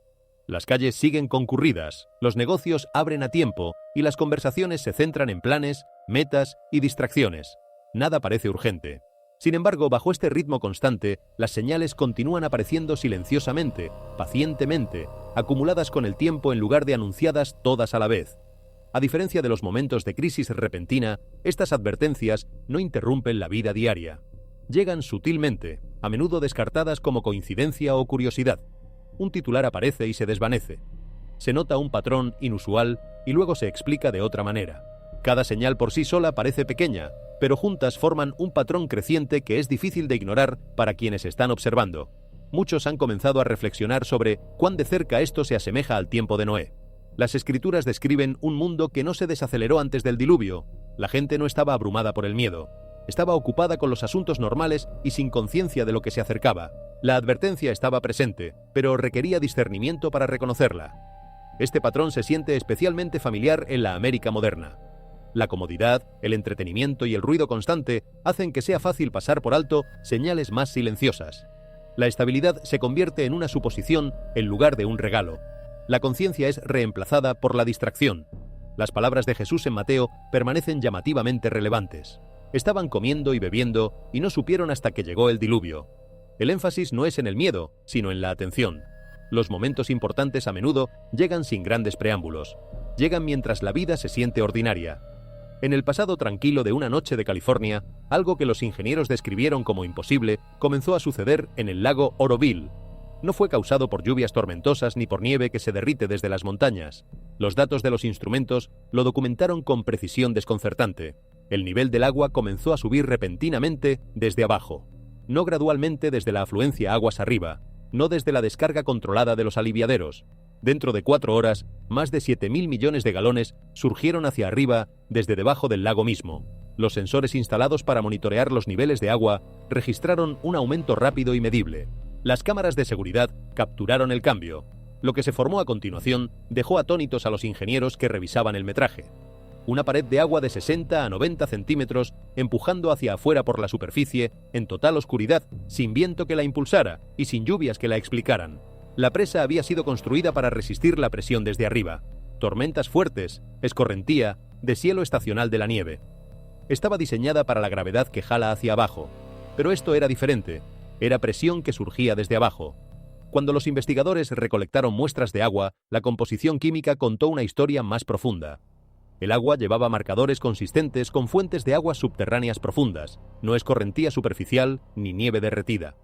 Speaker 3: Las calles siguen concurridas, los negocios abren a tiempo y las conversaciones se centran en planes, metas y distracciones. Nada parece urgente. Sin embargo, bajo este ritmo constante, las señales continúan apareciendo silenciosamente, pacientemente, acumuladas con el tiempo en lugar de anunciadas todas a la vez. A diferencia de los momentos de crisis repentina, estas advertencias no interrumpen la vida diaria. Llegan sutilmente, a menudo descartadas como coincidencia o curiosidad. Un titular aparece y se desvanece. Se nota un patrón inusual y luego se explica de otra manera. Cada señal por sí sola parece pequeña, pero juntas forman un patrón creciente que es difícil de ignorar para quienes están observando. Muchos han comenzado a reflexionar sobre cuán de cerca esto se asemeja al tiempo de Noé. Las escrituras describen un mundo que no se desaceleró antes del diluvio. La gente no estaba abrumada por el miedo. Estaba ocupada con los asuntos normales y sin conciencia de lo que se acercaba. La advertencia estaba presente, pero requería discernimiento para reconocerla. Este patrón se siente especialmente familiar en la América moderna. La comodidad, el entretenimiento y el ruido constante hacen que sea fácil pasar por alto señales más silenciosas. La estabilidad se convierte en una suposición en lugar de un regalo. La conciencia es reemplazada por la distracción. Las palabras de Jesús en Mateo permanecen llamativamente relevantes. Estaban comiendo y bebiendo y no supieron hasta que llegó el diluvio. El énfasis no es en el miedo, sino en la atención. Los momentos importantes a menudo llegan sin grandes preámbulos. Llegan mientras la vida se siente ordinaria. En el pasado tranquilo de una noche de California, algo que los ingenieros describieron como imposible comenzó a suceder en el lago Oroville. No fue causado por lluvias tormentosas ni por nieve que se derrite desde las montañas. Los datos de los instrumentos lo documentaron con precisión desconcertante. El nivel del agua comenzó a subir repentinamente desde abajo. No gradualmente desde la afluencia aguas arriba, no desde la descarga controlada de los aliviaderos. Dentro de 4 horas, más de 7.000 millones de galones surgieron hacia arriba desde debajo del lago mismo. Los sensores instalados para monitorear los niveles de agua registraron un aumento rápido y medible. Las cámaras de seguridad capturaron el cambio. Lo que se formó a continuación dejó atónitos a los ingenieros que revisaban el metraje. Una pared de agua de 60 a 90 centímetros empujando hacia afuera por la superficie en total oscuridad, sin viento que la impulsara y sin lluvias que la explicaran. La presa había sido construida para resistir la presión desde arriba. Tormentas fuertes, escorrentía, deshielo estacional de la nieve. Estaba diseñada para la gravedad que jala hacia abajo. Pero esto era diferente. Era presión que surgía desde abajo. Cuando los investigadores recolectaron muestras de agua, la composición química contó una historia más profunda. El agua llevaba marcadores consistentes con fuentes de aguas subterráneas profundas, no escorrentía superficial ni nieve derretida.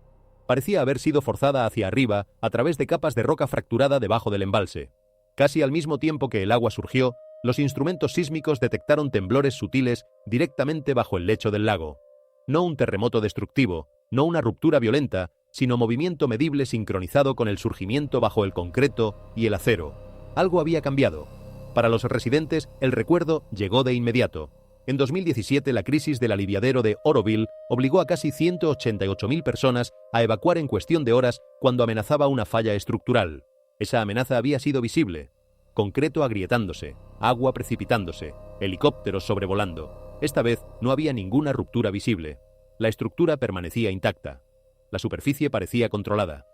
Speaker 3: Parecía haber sido forzada hacia arriba a través de capas de roca fracturada debajo del embalse. Casi al mismo tiempo que el agua surgió, los instrumentos sísmicos detectaron temblores sutiles directamente bajo el lecho del lago. No un terremoto destructivo, no una ruptura violenta, sino movimiento medible sincronizado con el surgimiento bajo el concreto y el acero. Algo había cambiado. Para los residentes, el recuerdo llegó de inmediato. En 2017, la crisis del aliviadero de Oroville obligó a casi 188.000 personas a evacuar en cuestión de horas cuando amenazaba una falla estructural. Esa amenaza había sido visible. Concreto agrietándose, agua precipitándose, helicópteros sobrevolando. Esta vez no había ninguna ruptura visible. La estructura permanecía intacta. La superficie parecía controlada.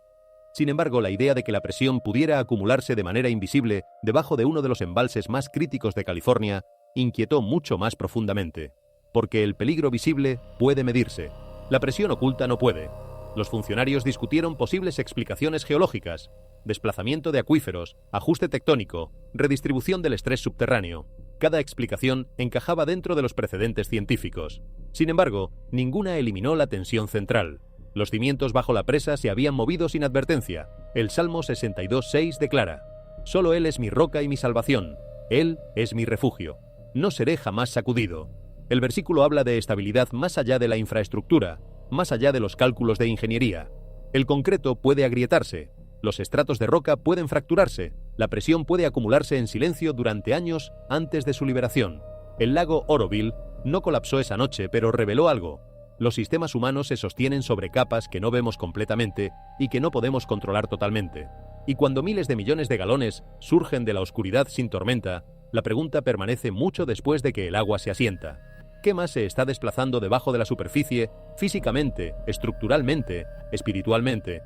Speaker 3: Sin embargo, la idea de que la presión pudiera acumularse de manera invisible debajo de uno de los embalses más críticos de California inquietó mucho más profundamente, porque el peligro visible puede medirse, la presión oculta no puede. Los funcionarios discutieron posibles explicaciones geológicas, desplazamiento de acuíferos, ajuste tectónico, redistribución del estrés subterráneo. Cada explicación encajaba dentro de los precedentes científicos. Sin embargo, ninguna eliminó la tensión central. Los cimientos bajo la presa se habían movido sin advertencia. El Salmo 62:6 declara: «Solo Él es mi roca y mi salvación. Él es mi refugio. No seré jamás sacudido». El versículo habla de estabilidad más allá de la infraestructura, más allá de los cálculos de ingeniería. El concreto puede agrietarse, los estratos de roca pueden fracturarse, la presión puede acumularse en silencio durante años antes de su liberación. El lago Oroville no colapsó esa noche, pero reveló algo. Los sistemas humanos se sostienen sobre capas que no vemos completamente y que no podemos controlar totalmente. Y cuando miles de millones de galones surgen de la oscuridad sin tormenta, la pregunta permanece mucho después de que el agua se asienta. ¿Qué más se está desplazando debajo de la superficie, físicamente, estructuralmente, espiritualmente?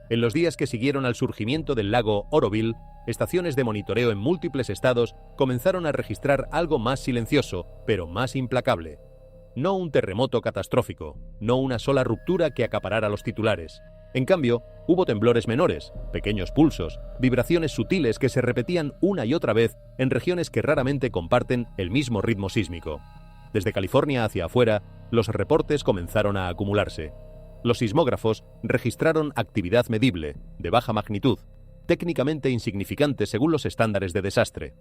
Speaker 3: En los días que siguieron al surgimiento del lago Oroville, estaciones de monitoreo en múltiples estados comenzaron a registrar algo más silencioso, pero más implacable. No un terremoto catastrófico, no una sola ruptura que acaparara los titulares. En cambio, hubo temblores menores, pequeños pulsos, vibraciones sutiles que se repetían una y otra vez en regiones que raramente comparten el mismo ritmo sísmico. Desde California hacia afuera, los reportes comenzaron a acumularse. Los sismógrafos registraron actividad medible, de baja magnitud, técnicamente insignificante según los estándares de desastre.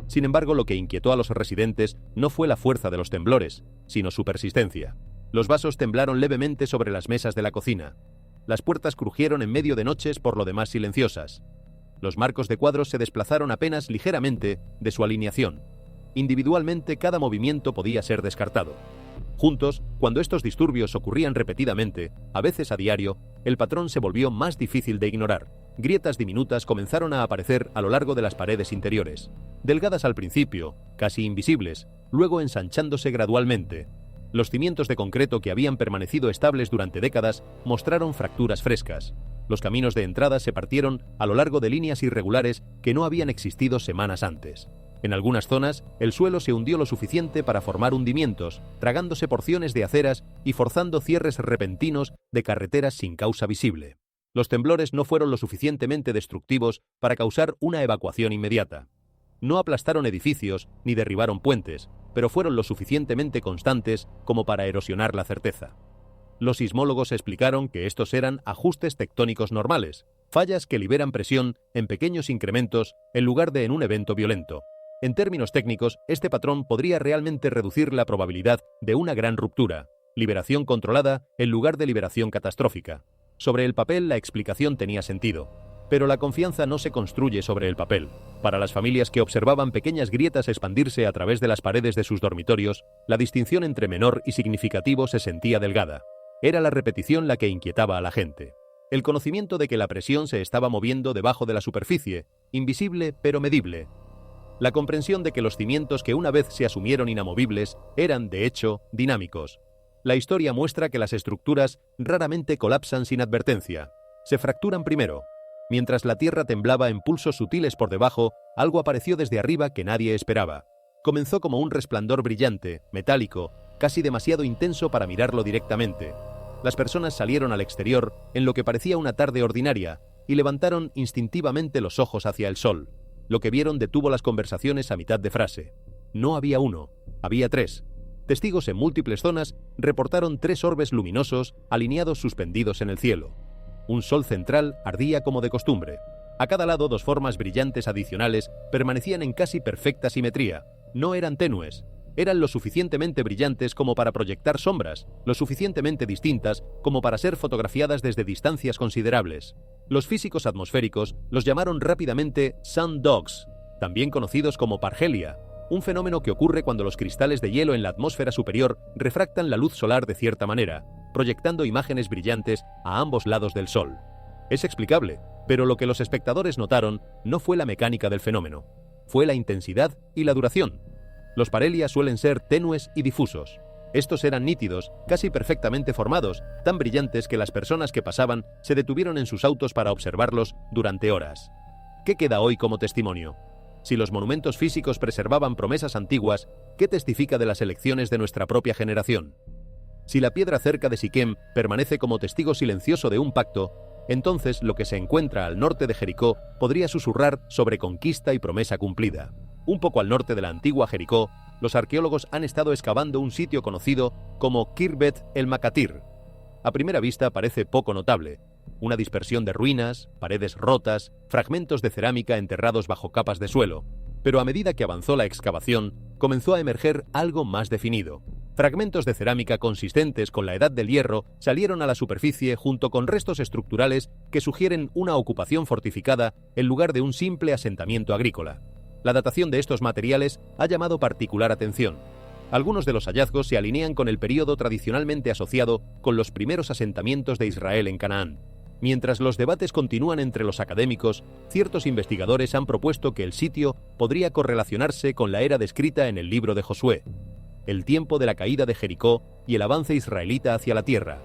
Speaker 3: Sin embargo, lo que inquietó a los residentes no fue la fuerza de los temblores, sino su persistencia. Los vasos temblaron levemente sobre las mesas de la cocina. Las puertas crujieron en medio de noches por lo demás silenciosas. Los marcos de cuadros se desplazaron apenas ligeramente de su alineación. Individualmente, cada movimiento podía ser descartado. Juntos, cuando estos disturbios ocurrían repetidamente, a veces a diario, el patrón se volvió más difícil de ignorar. Grietas diminutas comenzaron a aparecer a lo largo de las paredes interiores, delgadas al principio, casi invisibles, luego ensanchándose gradualmente. Los cimientos de concreto que habían permanecido estables durante décadas mostraron fracturas frescas. Los caminos de entrada se partieron a lo largo de líneas irregulares que no habían existido semanas antes. En algunas zonas, el suelo se hundió lo suficiente para formar hundimientos, tragándose porciones de aceras y forzando cierres repentinos de carreteras sin causa visible. Los temblores no fueron lo suficientemente destructivos para causar una evacuación inmediata. No aplastaron edificios ni derribaron puentes, pero fueron lo suficientemente constantes como para erosionar la certeza. Los sismólogos explicaron que estos eran ajustes tectónicos normales, fallas que liberan presión en pequeños incrementos en lugar de en un evento violento. En términos técnicos, este patrón podría realmente reducir la probabilidad de una gran ruptura, liberación controlada en lugar de liberación catastrófica. Sobre el papel la explicación tenía sentido, pero la confianza no se construye sobre el papel. Para las familias que observaban pequeñas grietas expandirse a través de las paredes de sus dormitorios, la distinción entre menor y significativo se sentía delgada. Era la repetición la que inquietaba a la gente. El conocimiento de que la presión se estaba moviendo debajo de la superficie, invisible pero medible. La comprensión de que los cimientos que una vez se asumieron inamovibles eran, de hecho, dinámicos. La historia muestra que las estructuras raramente colapsan sin advertencia. Se fracturan primero. Mientras la tierra temblaba en pulsos sutiles por debajo, algo apareció desde arriba que nadie esperaba. Comenzó como un resplandor brillante, metálico, casi demasiado intenso para mirarlo directamente. Las personas salieron al exterior en lo que parecía una tarde ordinaria y levantaron instintivamente los ojos hacia el sol. Lo que vieron detuvo las conversaciones a mitad de frase. No había uno, había tres. Testigos en múltiples zonas reportaron tres orbes luminosos alineados suspendidos en el cielo. Un sol central ardía como de costumbre. A cada lado dos formas brillantes adicionales permanecían en casi perfecta simetría. No eran tenues. Eran lo suficientemente brillantes como para proyectar sombras, lo suficientemente distintas como para ser fotografiadas desde distancias considerables. Los físicos atmosféricos los llamaron rápidamente sun dogs, también conocidos como parhelia, un fenómeno que ocurre cuando los cristales de hielo en la atmósfera superior refractan la luz solar de cierta manera, proyectando imágenes brillantes a ambos lados del Sol. Es explicable, pero lo que los espectadores notaron no fue la mecánica del fenómeno, fue la intensidad y la duración. Los parhelia suelen ser tenues y difusos. Estos eran nítidos, casi perfectamente formados, tan brillantes que las personas que pasaban se detuvieron en sus autos para observarlos durante horas. ¿Qué queda hoy como testimonio? Si los monumentos físicos preservaban promesas antiguas, ¿qué testifica de las elecciones de nuestra propia generación? Si la piedra cerca de Siquem permanece como testigo silencioso de un pacto, entonces lo que se encuentra al norte de Jericó podría susurrar sobre conquista y promesa cumplida. Un poco al norte de la antigua Jericó, los arqueólogos han estado excavando un sitio conocido como Khirbet el Makatir. A primera vista parece poco notable. Una dispersión de ruinas, paredes rotas, fragmentos de cerámica enterrados bajo capas de suelo. Pero a medida que avanzó la excavación, comenzó a emerger algo más definido. Fragmentos de cerámica consistentes con la edad del hierro salieron a la superficie junto con restos estructurales que sugieren una ocupación fortificada en lugar de un simple asentamiento agrícola. La datación de estos materiales ha llamado particular atención. Algunos de los hallazgos se alinean con el período tradicionalmente asociado con los primeros asentamientos de Israel en Canaán. Mientras los debates continúan entre los académicos, ciertos investigadores han propuesto que el sitio podría correlacionarse con la era descrita en el libro de Josué, el tiempo de la caída de Jericó y el avance israelita hacia la tierra.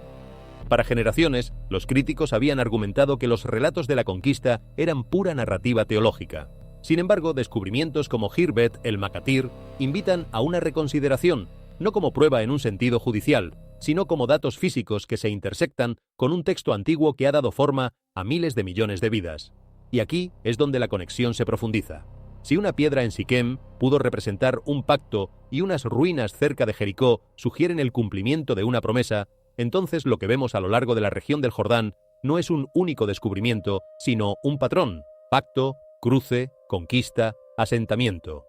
Speaker 3: Para generaciones, los críticos habían argumentado que los relatos de la conquista eran pura narrativa teológica. Sin embargo, descubrimientos como Khirbet el Makatir invitan a una reconsideración, no como prueba en un sentido judicial, sino como datos físicos que se intersectan con un texto antiguo que ha dado forma a miles de millones de vidas. Y aquí es donde la conexión se profundiza. Si una piedra en Siquem pudo representar un pacto y unas ruinas cerca de Jericó sugieren el cumplimiento de una promesa, entonces lo que vemos a lo largo de la región del Jordán no es un único descubrimiento, sino un patrón: pacto, cruce, conquista, asentamiento.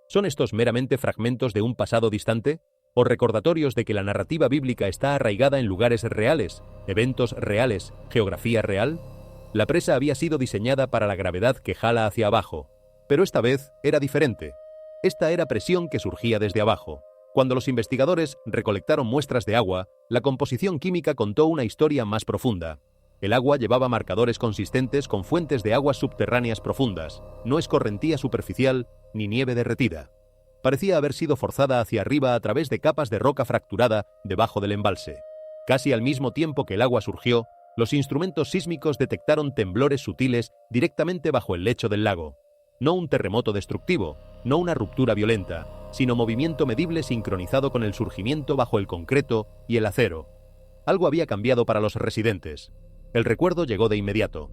Speaker 3: ¿Son estos meramente fragmentos de un pasado distante? ¿O recordatorios de que la narrativa bíblica está arraigada en lugares reales, eventos reales, geografía real? La presa había sido diseñada para la gravedad que jala hacia abajo, pero esta vez era diferente. Esta era presión que surgía desde abajo. Cuando los investigadores recolectaron muestras de agua, la composición química contó una historia más profunda. El agua llevaba marcadores consistentes con fuentes de aguas subterráneas profundas, no escorrentía superficial ni nieve derretida. Parecía haber sido forzada hacia arriba a través de capas de roca fracturada debajo del embalse. Casi al mismo tiempo que el agua surgió, los instrumentos sísmicos detectaron temblores sutiles directamente bajo el lecho del lago. No un terremoto destructivo, no una ruptura violenta, sino movimiento medible sincronizado con el surgimiento bajo el concreto y el acero. Algo había cambiado para los residentes. El recuerdo llegó de inmediato.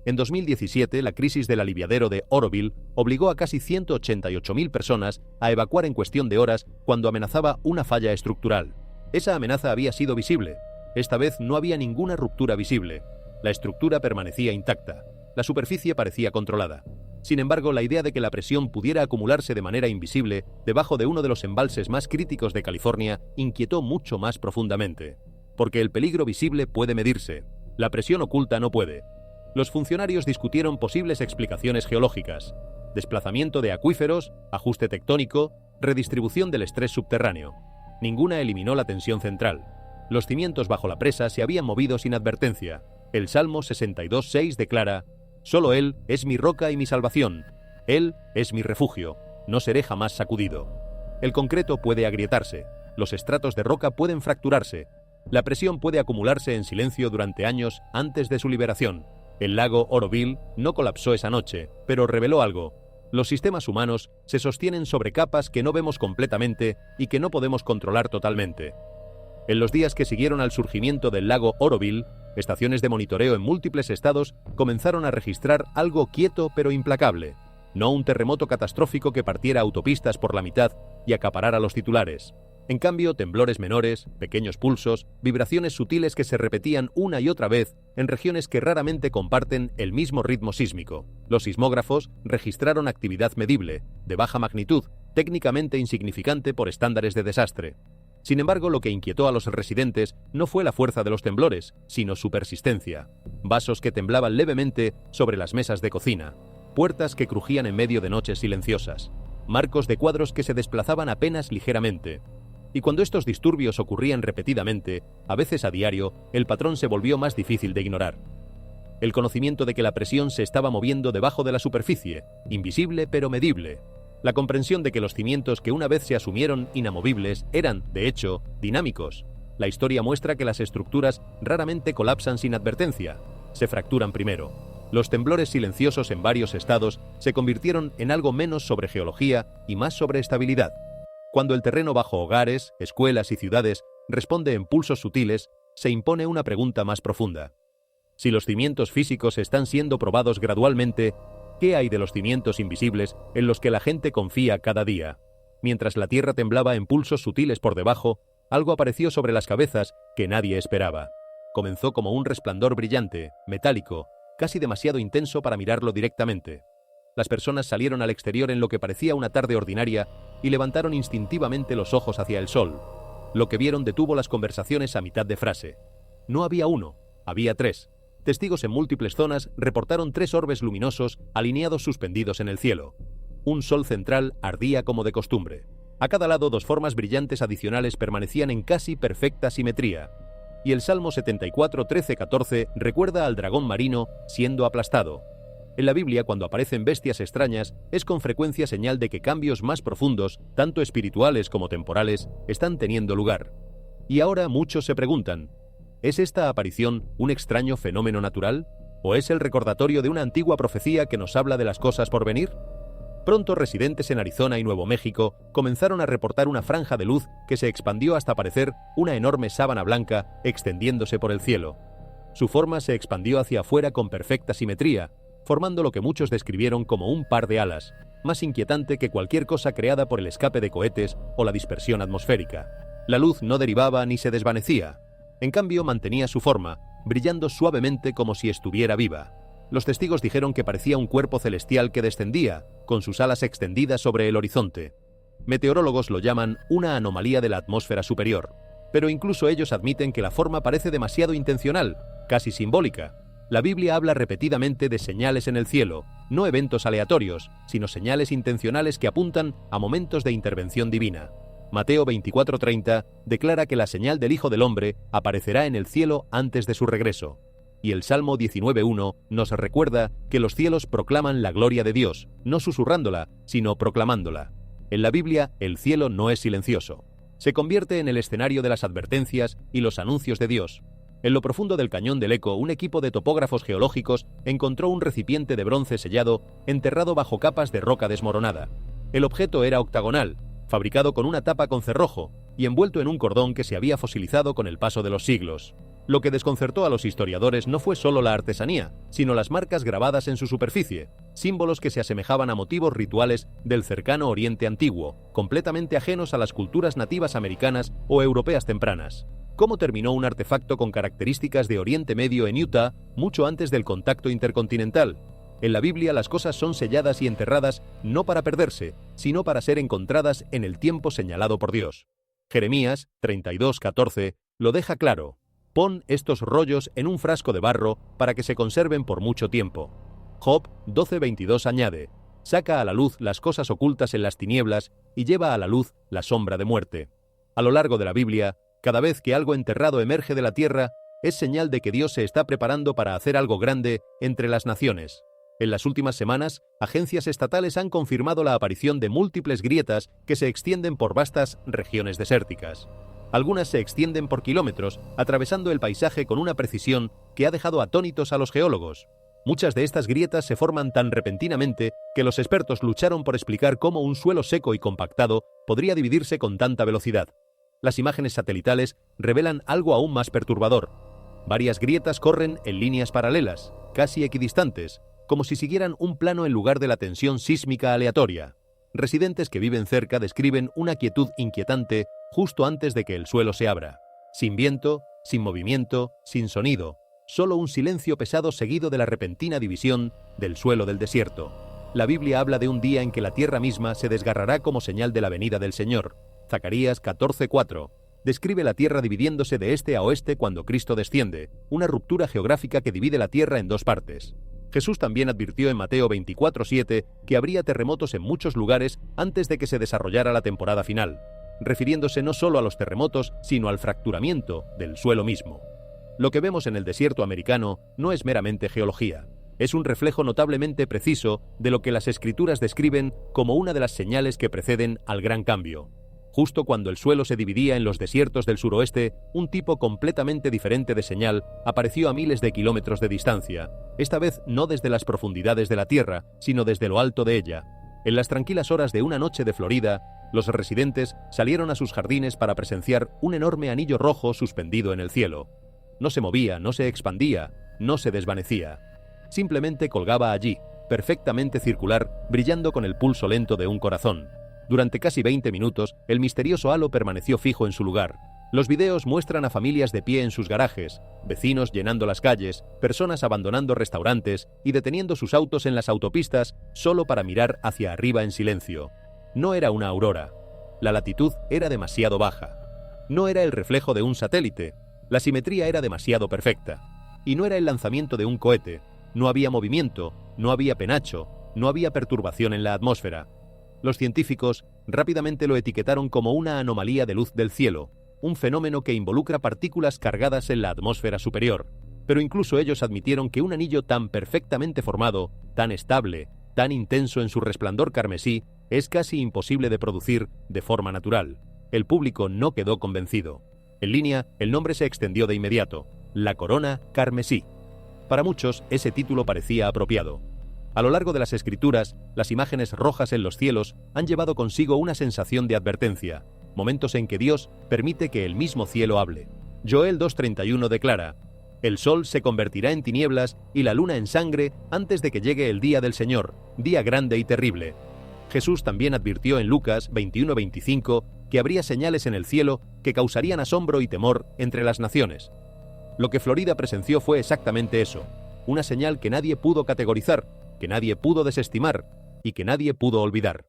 Speaker 3: En 2017, la crisis del aliviadero de Oroville obligó a casi 188.000 personas a evacuar en cuestión de horas cuando amenazaba una falla estructural. Esa amenaza había sido visible. Esta vez no había ninguna ruptura visible. La estructura permanecía intacta. La superficie parecía controlada. Sin embargo, la idea de que la presión pudiera acumularse de manera invisible debajo de uno de los embalses más críticos de California inquietó mucho más profundamente. Porque el peligro visible puede medirse. La presión oculta no puede. Los funcionarios discutieron posibles explicaciones geológicas: desplazamiento de acuíferos, ajuste tectónico, redistribución del estrés subterráneo. Ninguna eliminó la tensión central. Los cimientos bajo la presa se habían movido sin advertencia. El Salmo 62:6 declara: «Solo Él es mi roca y mi salvación. Él es mi refugio. No seré jamás sacudido». El concreto puede agrietarse. Los estratos de roca pueden fracturarse. La presión puede acumularse en silencio durante años antes de su liberación. El lago Oroville no colapsó esa noche, pero reveló algo. Los sistemas humanos se sostienen sobre capas que no vemos completamente y que no podemos controlar totalmente. En los días que siguieron al surgimiento del lago Oroville, estaciones de monitoreo en múltiples estados comenzaron a registrar algo quieto pero implacable. No un terremoto catastrófico que partiera autopistas por la mitad y acaparara los titulares. En cambio, temblores menores, pequeños pulsos, vibraciones sutiles que se repetían una y otra vez en regiones que raramente comparten el mismo ritmo sísmico. Los sismógrafos registraron actividad medible, de baja magnitud, técnicamente insignificante por estándares de desastre. Sin embargo, lo que inquietó a los residentes no fue la fuerza de los temblores, sino su persistencia. Vasos que temblaban levemente sobre las mesas de cocina, puertas que crujían en medio de noches silenciosas, marcos de cuadros que se desplazaban apenas ligeramente. Y cuando estos disturbios ocurrían repetidamente, a veces a diario, el patrón se volvió más difícil de ignorar. El conocimiento de que la presión se estaba moviendo debajo de la superficie, invisible pero medible. La comprensión de que los cimientos que una vez se asumieron inamovibles eran, de hecho, dinámicos. La historia muestra que las estructuras raramente colapsan sin advertencia, se fracturan primero. Los temblores silenciosos en varios estados se convirtieron en algo menos sobre geología y más sobre estabilidad. Cuando el terreno bajo hogares, escuelas y ciudades responde en pulsos sutiles, se impone una pregunta más profunda. Si los cimientos físicos están siendo probados gradualmente, ¿qué hay de los cimientos invisibles en los que la gente confía cada día? Mientras la tierra temblaba en pulsos sutiles por debajo, algo apareció sobre las cabezas que nadie esperaba. Comenzó como un resplandor brillante, metálico, casi demasiado intenso para mirarlo directamente. Las personas salieron al exterior en lo que parecía una tarde ordinaria y levantaron instintivamente los ojos hacia el sol. Lo que vieron detuvo las conversaciones a mitad de frase. No había uno, había tres. Testigos en múltiples zonas reportaron tres orbes luminosos alineados suspendidos en el cielo. Un sol central ardía como de costumbre. A cada lado dos formas brillantes adicionales permanecían en casi perfecta simetría. Y el Salmo 74, 13, 14 recuerda al dragón marino siendo aplastado. En la Biblia, cuando aparecen bestias extrañas, es con frecuencia señal de que cambios más profundos, tanto espirituales como temporales, están teniendo lugar. Y ahora muchos se preguntan, ¿es esta aparición un extraño fenómeno natural? ¿O es el recordatorio de una antigua profecía que nos habla de las cosas por venir? Pronto residentes en Arizona y Nuevo México comenzaron a reportar una franja de luz que se expandió hasta parecer una enorme sábana blanca extendiéndose por el cielo. Su forma se expandió hacia afuera con perfecta simetría, formando lo que muchos describieron como un par de alas, más inquietante que cualquier cosa creada por el escape de cohetes o la dispersión atmosférica. La luz no derivaba ni se desvanecía. En cambio, mantenía su forma, brillando suavemente como si estuviera viva. Los testigos dijeron que parecía un cuerpo celestial que descendía, con sus alas extendidas sobre el horizonte. Meteorólogos lo llaman una anomalía de la atmósfera superior, pero incluso ellos admiten que la forma parece demasiado intencional, casi simbólica. La Biblia habla repetidamente de señales en el cielo, no eventos aleatorios, sino señales intencionales que apuntan a momentos de intervención divina. Mateo 24:30 declara que la señal del Hijo del Hombre aparecerá en el cielo antes de su regreso. Y el Salmo 19:1 nos recuerda que los cielos proclaman la gloria de Dios, no susurrándola, sino proclamándola. En la Biblia, el cielo no es silencioso. Se convierte en el escenario de las advertencias y los anuncios de Dios. En lo profundo del Cañón del Eco, un equipo de topógrafos geológicos encontró un recipiente de bronce sellado enterrado bajo capas de roca desmoronada. El objeto era octagonal, fabricado con una tapa con cerrojo y envuelto en un cordón que se había fosilizado con el paso de los siglos. Lo que desconcertó a los historiadores no fue solo la artesanía, sino las marcas grabadas en su superficie, símbolos que se asemejaban a motivos rituales del cercano Oriente Antiguo, completamente ajenos a las culturas nativas americanas o europeas tempranas. ¿Cómo terminó un artefacto con características de Oriente Medio en Utah mucho antes del contacto intercontinental? En la Biblia las cosas son selladas y enterradas no para perderse, sino para ser encontradas en el tiempo señalado por Dios. Jeremías 32:14 lo deja claro. Pon estos rollos en un frasco de barro para que se conserven por mucho tiempo. Job 12:22 añade, saca a la luz las cosas ocultas en las tinieblas y lleva a la luz la sombra de muerte. A lo largo de la Biblia, cada vez que algo enterrado emerge de la tierra, es señal de que Dios se está preparando para hacer algo grande entre las naciones. En las últimas semanas, agencias estatales han confirmado la aparición de múltiples grietas que se extienden por vastas regiones desérticas. Algunas se extienden por kilómetros, atravesando el paisaje con una precisión que ha dejado atónitos a los geólogos. Muchas de estas grietas se forman tan repentinamente que los expertos lucharon por explicar cómo un suelo seco y compactado podría dividirse con tanta velocidad. Las imágenes satelitales revelan algo aún más perturbador. Varias grietas corren en líneas paralelas, casi equidistantes, como si siguieran un plano en lugar de la tensión sísmica aleatoria. Residentes que viven cerca describen una quietud inquietante justo antes de que el suelo se abra. Sin viento, sin movimiento, sin sonido, solo un silencio pesado seguido de la repentina división del suelo del desierto. La Biblia habla de un día en que la tierra misma se desgarrará como señal de la venida del Señor. Zacarías 14:4 describe la tierra dividiéndose de este a oeste cuando Cristo desciende, una ruptura geográfica que divide la tierra en dos partes. Jesús también advirtió en Mateo 24:7 que habría terremotos en muchos lugares antes de que se desarrollara la temporada final, refiriéndose no solo a los terremotos, sino al fracturamiento del suelo mismo. Lo que vemos en el desierto americano no es meramente geología. Es un reflejo notablemente preciso de lo que las escrituras describen como una de las señales que preceden al gran cambio. Justo cuando el suelo se dividía en los desiertos del suroeste, un tipo completamente diferente de señal apareció a miles de kilómetros de distancia, esta vez no desde las profundidades de la Tierra, sino desde lo alto de ella. En las tranquilas horas de una noche de Florida, los residentes salieron a sus jardines para presenciar un enorme anillo rojo suspendido en el cielo. No se movía, no se expandía, no se desvanecía. Simplemente colgaba allí, perfectamente circular, brillando con el pulso lento de un corazón. Durante casi 20 minutos, el misterioso halo permaneció fijo en su lugar. Los videos muestran a familias de pie en sus garajes, vecinos llenando las calles, personas abandonando restaurantes y deteniendo sus autos en las autopistas solo para mirar hacia arriba en silencio. No era una aurora. La latitud era demasiado baja. No era el reflejo de un satélite. La simetría era demasiado perfecta. Y no era el lanzamiento de un cohete. No había movimiento, no había penacho, no había perturbación en la atmósfera. Los científicos rápidamente lo etiquetaron como una anomalía de luz del cielo, un fenómeno que involucra partículas cargadas en la atmósfera superior. Pero incluso ellos admitieron que un anillo tan perfectamente formado, tan estable, tan intenso en su resplandor carmesí, es casi imposible de producir de forma natural. El público no quedó convencido. En línea, el nombre se extendió de inmediato: la corona carmesí. Para muchos, ese título parecía apropiado. A lo largo de las escrituras, las imágenes rojas en los cielos han llevado consigo una sensación de advertencia, momentos en que Dios permite que el mismo cielo hable. Joel 2:31 declara: «El sol se convertirá en tinieblas y la luna en sangre antes de que llegue el día del Señor, día grande y terrible». Jesús también advirtió en Lucas 21:25 que habría señales en el cielo que causarían asombro y temor entre las naciones. Lo que Florida presenció fue exactamente eso, una señal que nadie pudo categorizar, que nadie pudo desestimar y que nadie pudo olvidar.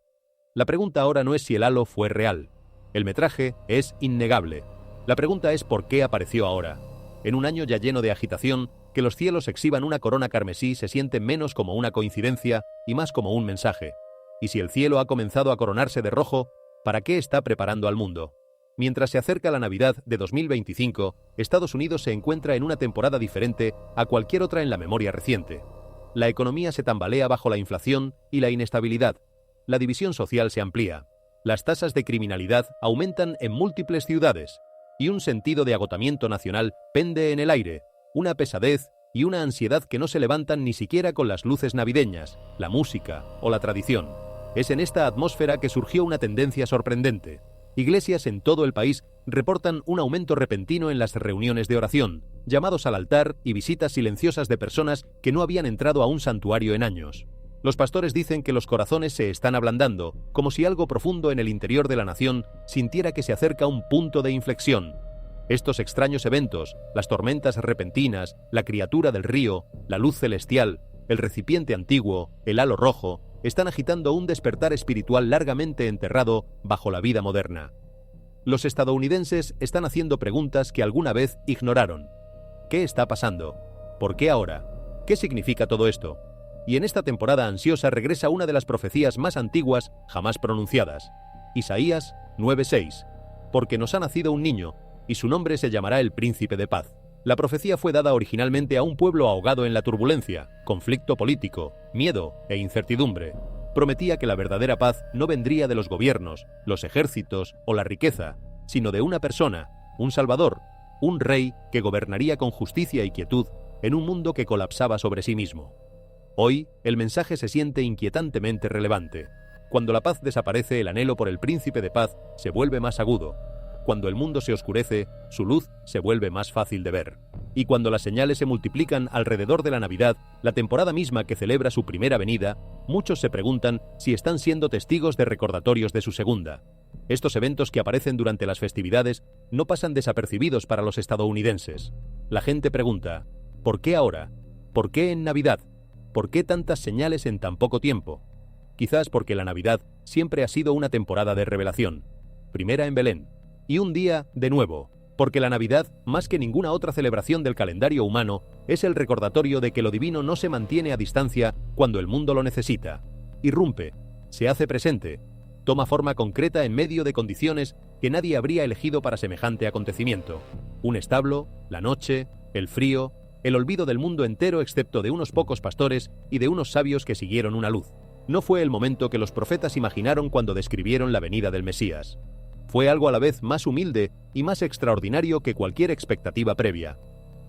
Speaker 3: La pregunta ahora no es si el halo fue real. El metraje es innegable. La pregunta es por qué apareció ahora. En un año ya lleno de agitación, que los cielos exhiban una corona carmesí se siente menos como una coincidencia y más como un mensaje. Y si el cielo ha comenzado a coronarse de rojo, ¿para qué está preparando al mundo? Mientras se acerca la Navidad de 2025, Estados Unidos se encuentra en una temporada diferente a cualquier otra en la memoria reciente. La economía se tambalea bajo la inflación y la inestabilidad. La división social se amplía. Las tasas de criminalidad aumentan en múltiples ciudades. Y un sentido de agotamiento nacional pende en el aire, una pesadez y una ansiedad que no se levantan ni siquiera con las luces navideñas, la música o la tradición. Es en esta atmósfera que surgió una tendencia sorprendente. Iglesias en todo el país reportan un aumento repentino en las reuniones de oración, llamados al altar y visitas silenciosas de personas que no habían entrado a un santuario en años. Los pastores dicen que los corazones se están ablandando, como si algo profundo en el interior de la nación sintiera que se acerca un punto de inflexión. Estos extraños eventos, las tormentas repentinas, la criatura del río, la luz celestial, el recipiente antiguo, el halo rojo, están agitando un despertar espiritual largamente enterrado bajo la vida moderna. Los estadounidenses están haciendo preguntas que alguna vez ignoraron. ¿Qué está pasando? ¿Por qué ahora? ¿Qué significa todo esto? Y en esta temporada ansiosa regresa una de las profecías más antiguas jamás pronunciadas. Isaías 9:6. Porque nos ha nacido un niño, y su nombre se llamará el Príncipe de Paz. La profecía fue dada originalmente a un pueblo ahogado en la turbulencia, conflicto político, miedo e incertidumbre. Prometía que la verdadera paz no vendría de los gobiernos, los ejércitos o la riqueza, sino de una persona, un salvador, un rey que gobernaría con justicia y quietud en un mundo que colapsaba sobre sí mismo. Hoy, el mensaje se siente inquietantemente relevante. Cuando la paz desaparece, el anhelo por el Príncipe de Paz se vuelve más agudo. Cuando el mundo se oscurece, su luz se vuelve más fácil de ver. Y cuando las señales se multiplican alrededor de la Navidad, la temporada misma que celebra su primera venida, muchos se preguntan si están siendo testigos de recordatorios de su segunda. Estos eventos que aparecen durante las festividades no pasan desapercibidos para los estadounidenses. La gente pregunta: ¿por qué ahora? ¿Por qué en Navidad? ¿Por qué tantas señales en tan poco tiempo? Quizás porque la Navidad siempre ha sido una temporada de revelación. Primera en Belén. Y un día, de nuevo, porque la Navidad, más que ninguna otra celebración del calendario humano, es el recordatorio de que lo divino no se mantiene a distancia cuando el mundo lo necesita. Irrumpe, se hace presente, toma forma concreta en medio de condiciones que nadie habría elegido para semejante acontecimiento. Un establo, la noche, el frío, el olvido del mundo entero excepto de unos pocos pastores y de unos sabios que siguieron una luz. No fue el momento que los profetas imaginaron cuando describieron la venida del Mesías. Fue algo a la vez más humilde y más extraordinario que cualquier expectativa previa.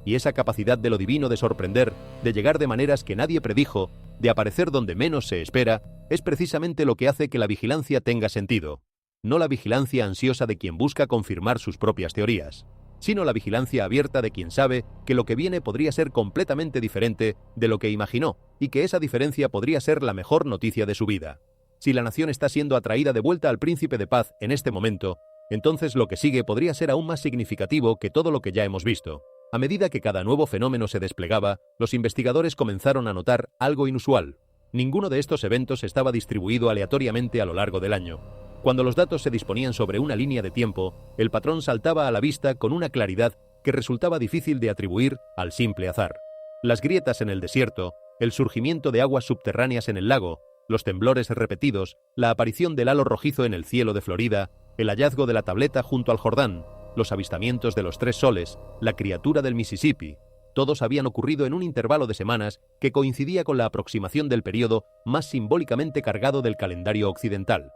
Speaker 3: Y esa capacidad de lo divino de sorprender, de llegar de maneras que nadie predijo, de aparecer donde menos se espera, es precisamente lo que hace que la vigilancia tenga sentido. No la vigilancia ansiosa de quien busca confirmar sus propias teorías, sino la vigilancia abierta de quien sabe que lo que viene podría ser completamente diferente de lo que imaginó, y que esa diferencia podría ser la mejor noticia de su vida. Si la nación está siendo atraída de vuelta al príncipe de paz en este momento, entonces lo que sigue podría ser aún más significativo que todo lo que ya hemos visto. A medida que cada nuevo fenómeno se desplegaba, los investigadores comenzaron a notar algo inusual. Ninguno de estos eventos estaba distribuido aleatoriamente a lo largo del año. Cuando los datos se disponían sobre una línea de tiempo, el patrón saltaba a la vista con una claridad que resultaba difícil de atribuir al simple azar. Las grietas en el desierto, el surgimiento de aguas subterráneas en el lago, los temblores repetidos, la aparición del halo rojizo en el cielo de Florida, el hallazgo de la tableta junto al Jordán, los avistamientos de los 3 soles, la criatura del Mississippi, todos habían ocurrido en un intervalo de semanas que coincidía con la aproximación del período más simbólicamente cargado del calendario occidental.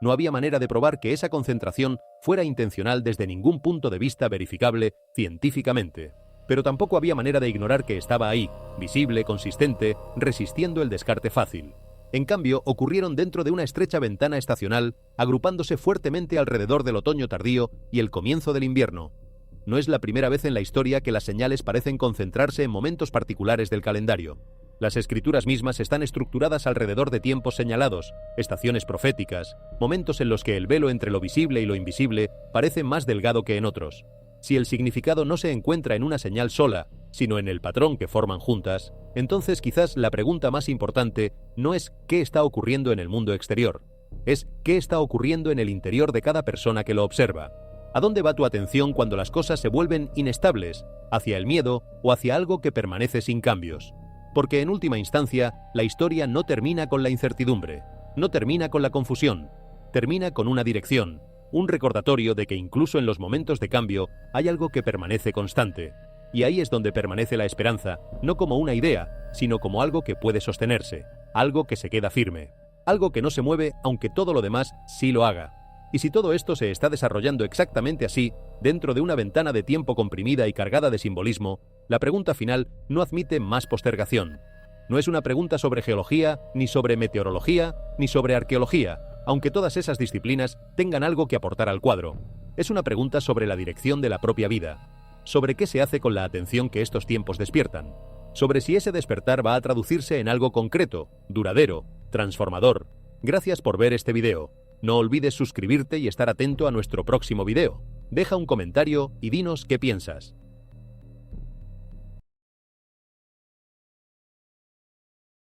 Speaker 3: No había manera de probar que esa concentración fuera intencional desde ningún punto de vista verificable científicamente, pero tampoco había manera de ignorar que estaba ahí, visible, consistente, resistiendo el descarte fácil. En cambio, ocurrieron dentro de una estrecha ventana estacional, agrupándose fuertemente alrededor del otoño tardío y el comienzo del invierno. No es la primera vez en la historia que las señales parecen concentrarse en momentos particulares del calendario. Las escrituras mismas están estructuradas alrededor de tiempos señalados, estaciones proféticas, momentos en los que el velo entre lo visible y lo invisible parece más delgado que en otros. Si el significado no se encuentra en una señal sola, sino en el patrón que forman juntas, entonces quizás la pregunta más importante no es qué está ocurriendo en el mundo exterior, es qué está ocurriendo en el interior de cada persona que lo observa. ¿A dónde va tu atención cuando las cosas se vuelven inestables, hacia el miedo o hacia algo que permanece sin cambios? Porque en última instancia, la historia no termina con la incertidumbre, no termina con la confusión, termina con una dirección, un recordatorio de que incluso en los momentos de cambio hay algo que permanece constante. Y ahí es donde permanece la esperanza, no como una idea, sino como algo que puede sostenerse, algo que se queda firme, algo que no se mueve aunque todo lo demás sí lo haga. Y si todo esto se está desarrollando exactamente así, dentro de una ventana de tiempo comprimida y cargada de simbolismo, la pregunta final no admite más postergación. No es una pregunta sobre geología, ni sobre meteorología, ni sobre arqueología, aunque todas esas disciplinas tengan algo que aportar al cuadro. Es una pregunta sobre la dirección de la propia vida, sobre qué se hace con la atención que estos tiempos despiertan, sobre si ese despertar va a traducirse en algo concreto, duradero, transformador. Gracias por ver este video. No olvides suscribirte y estar atento a nuestro próximo video. Deja un comentario y dinos qué piensas.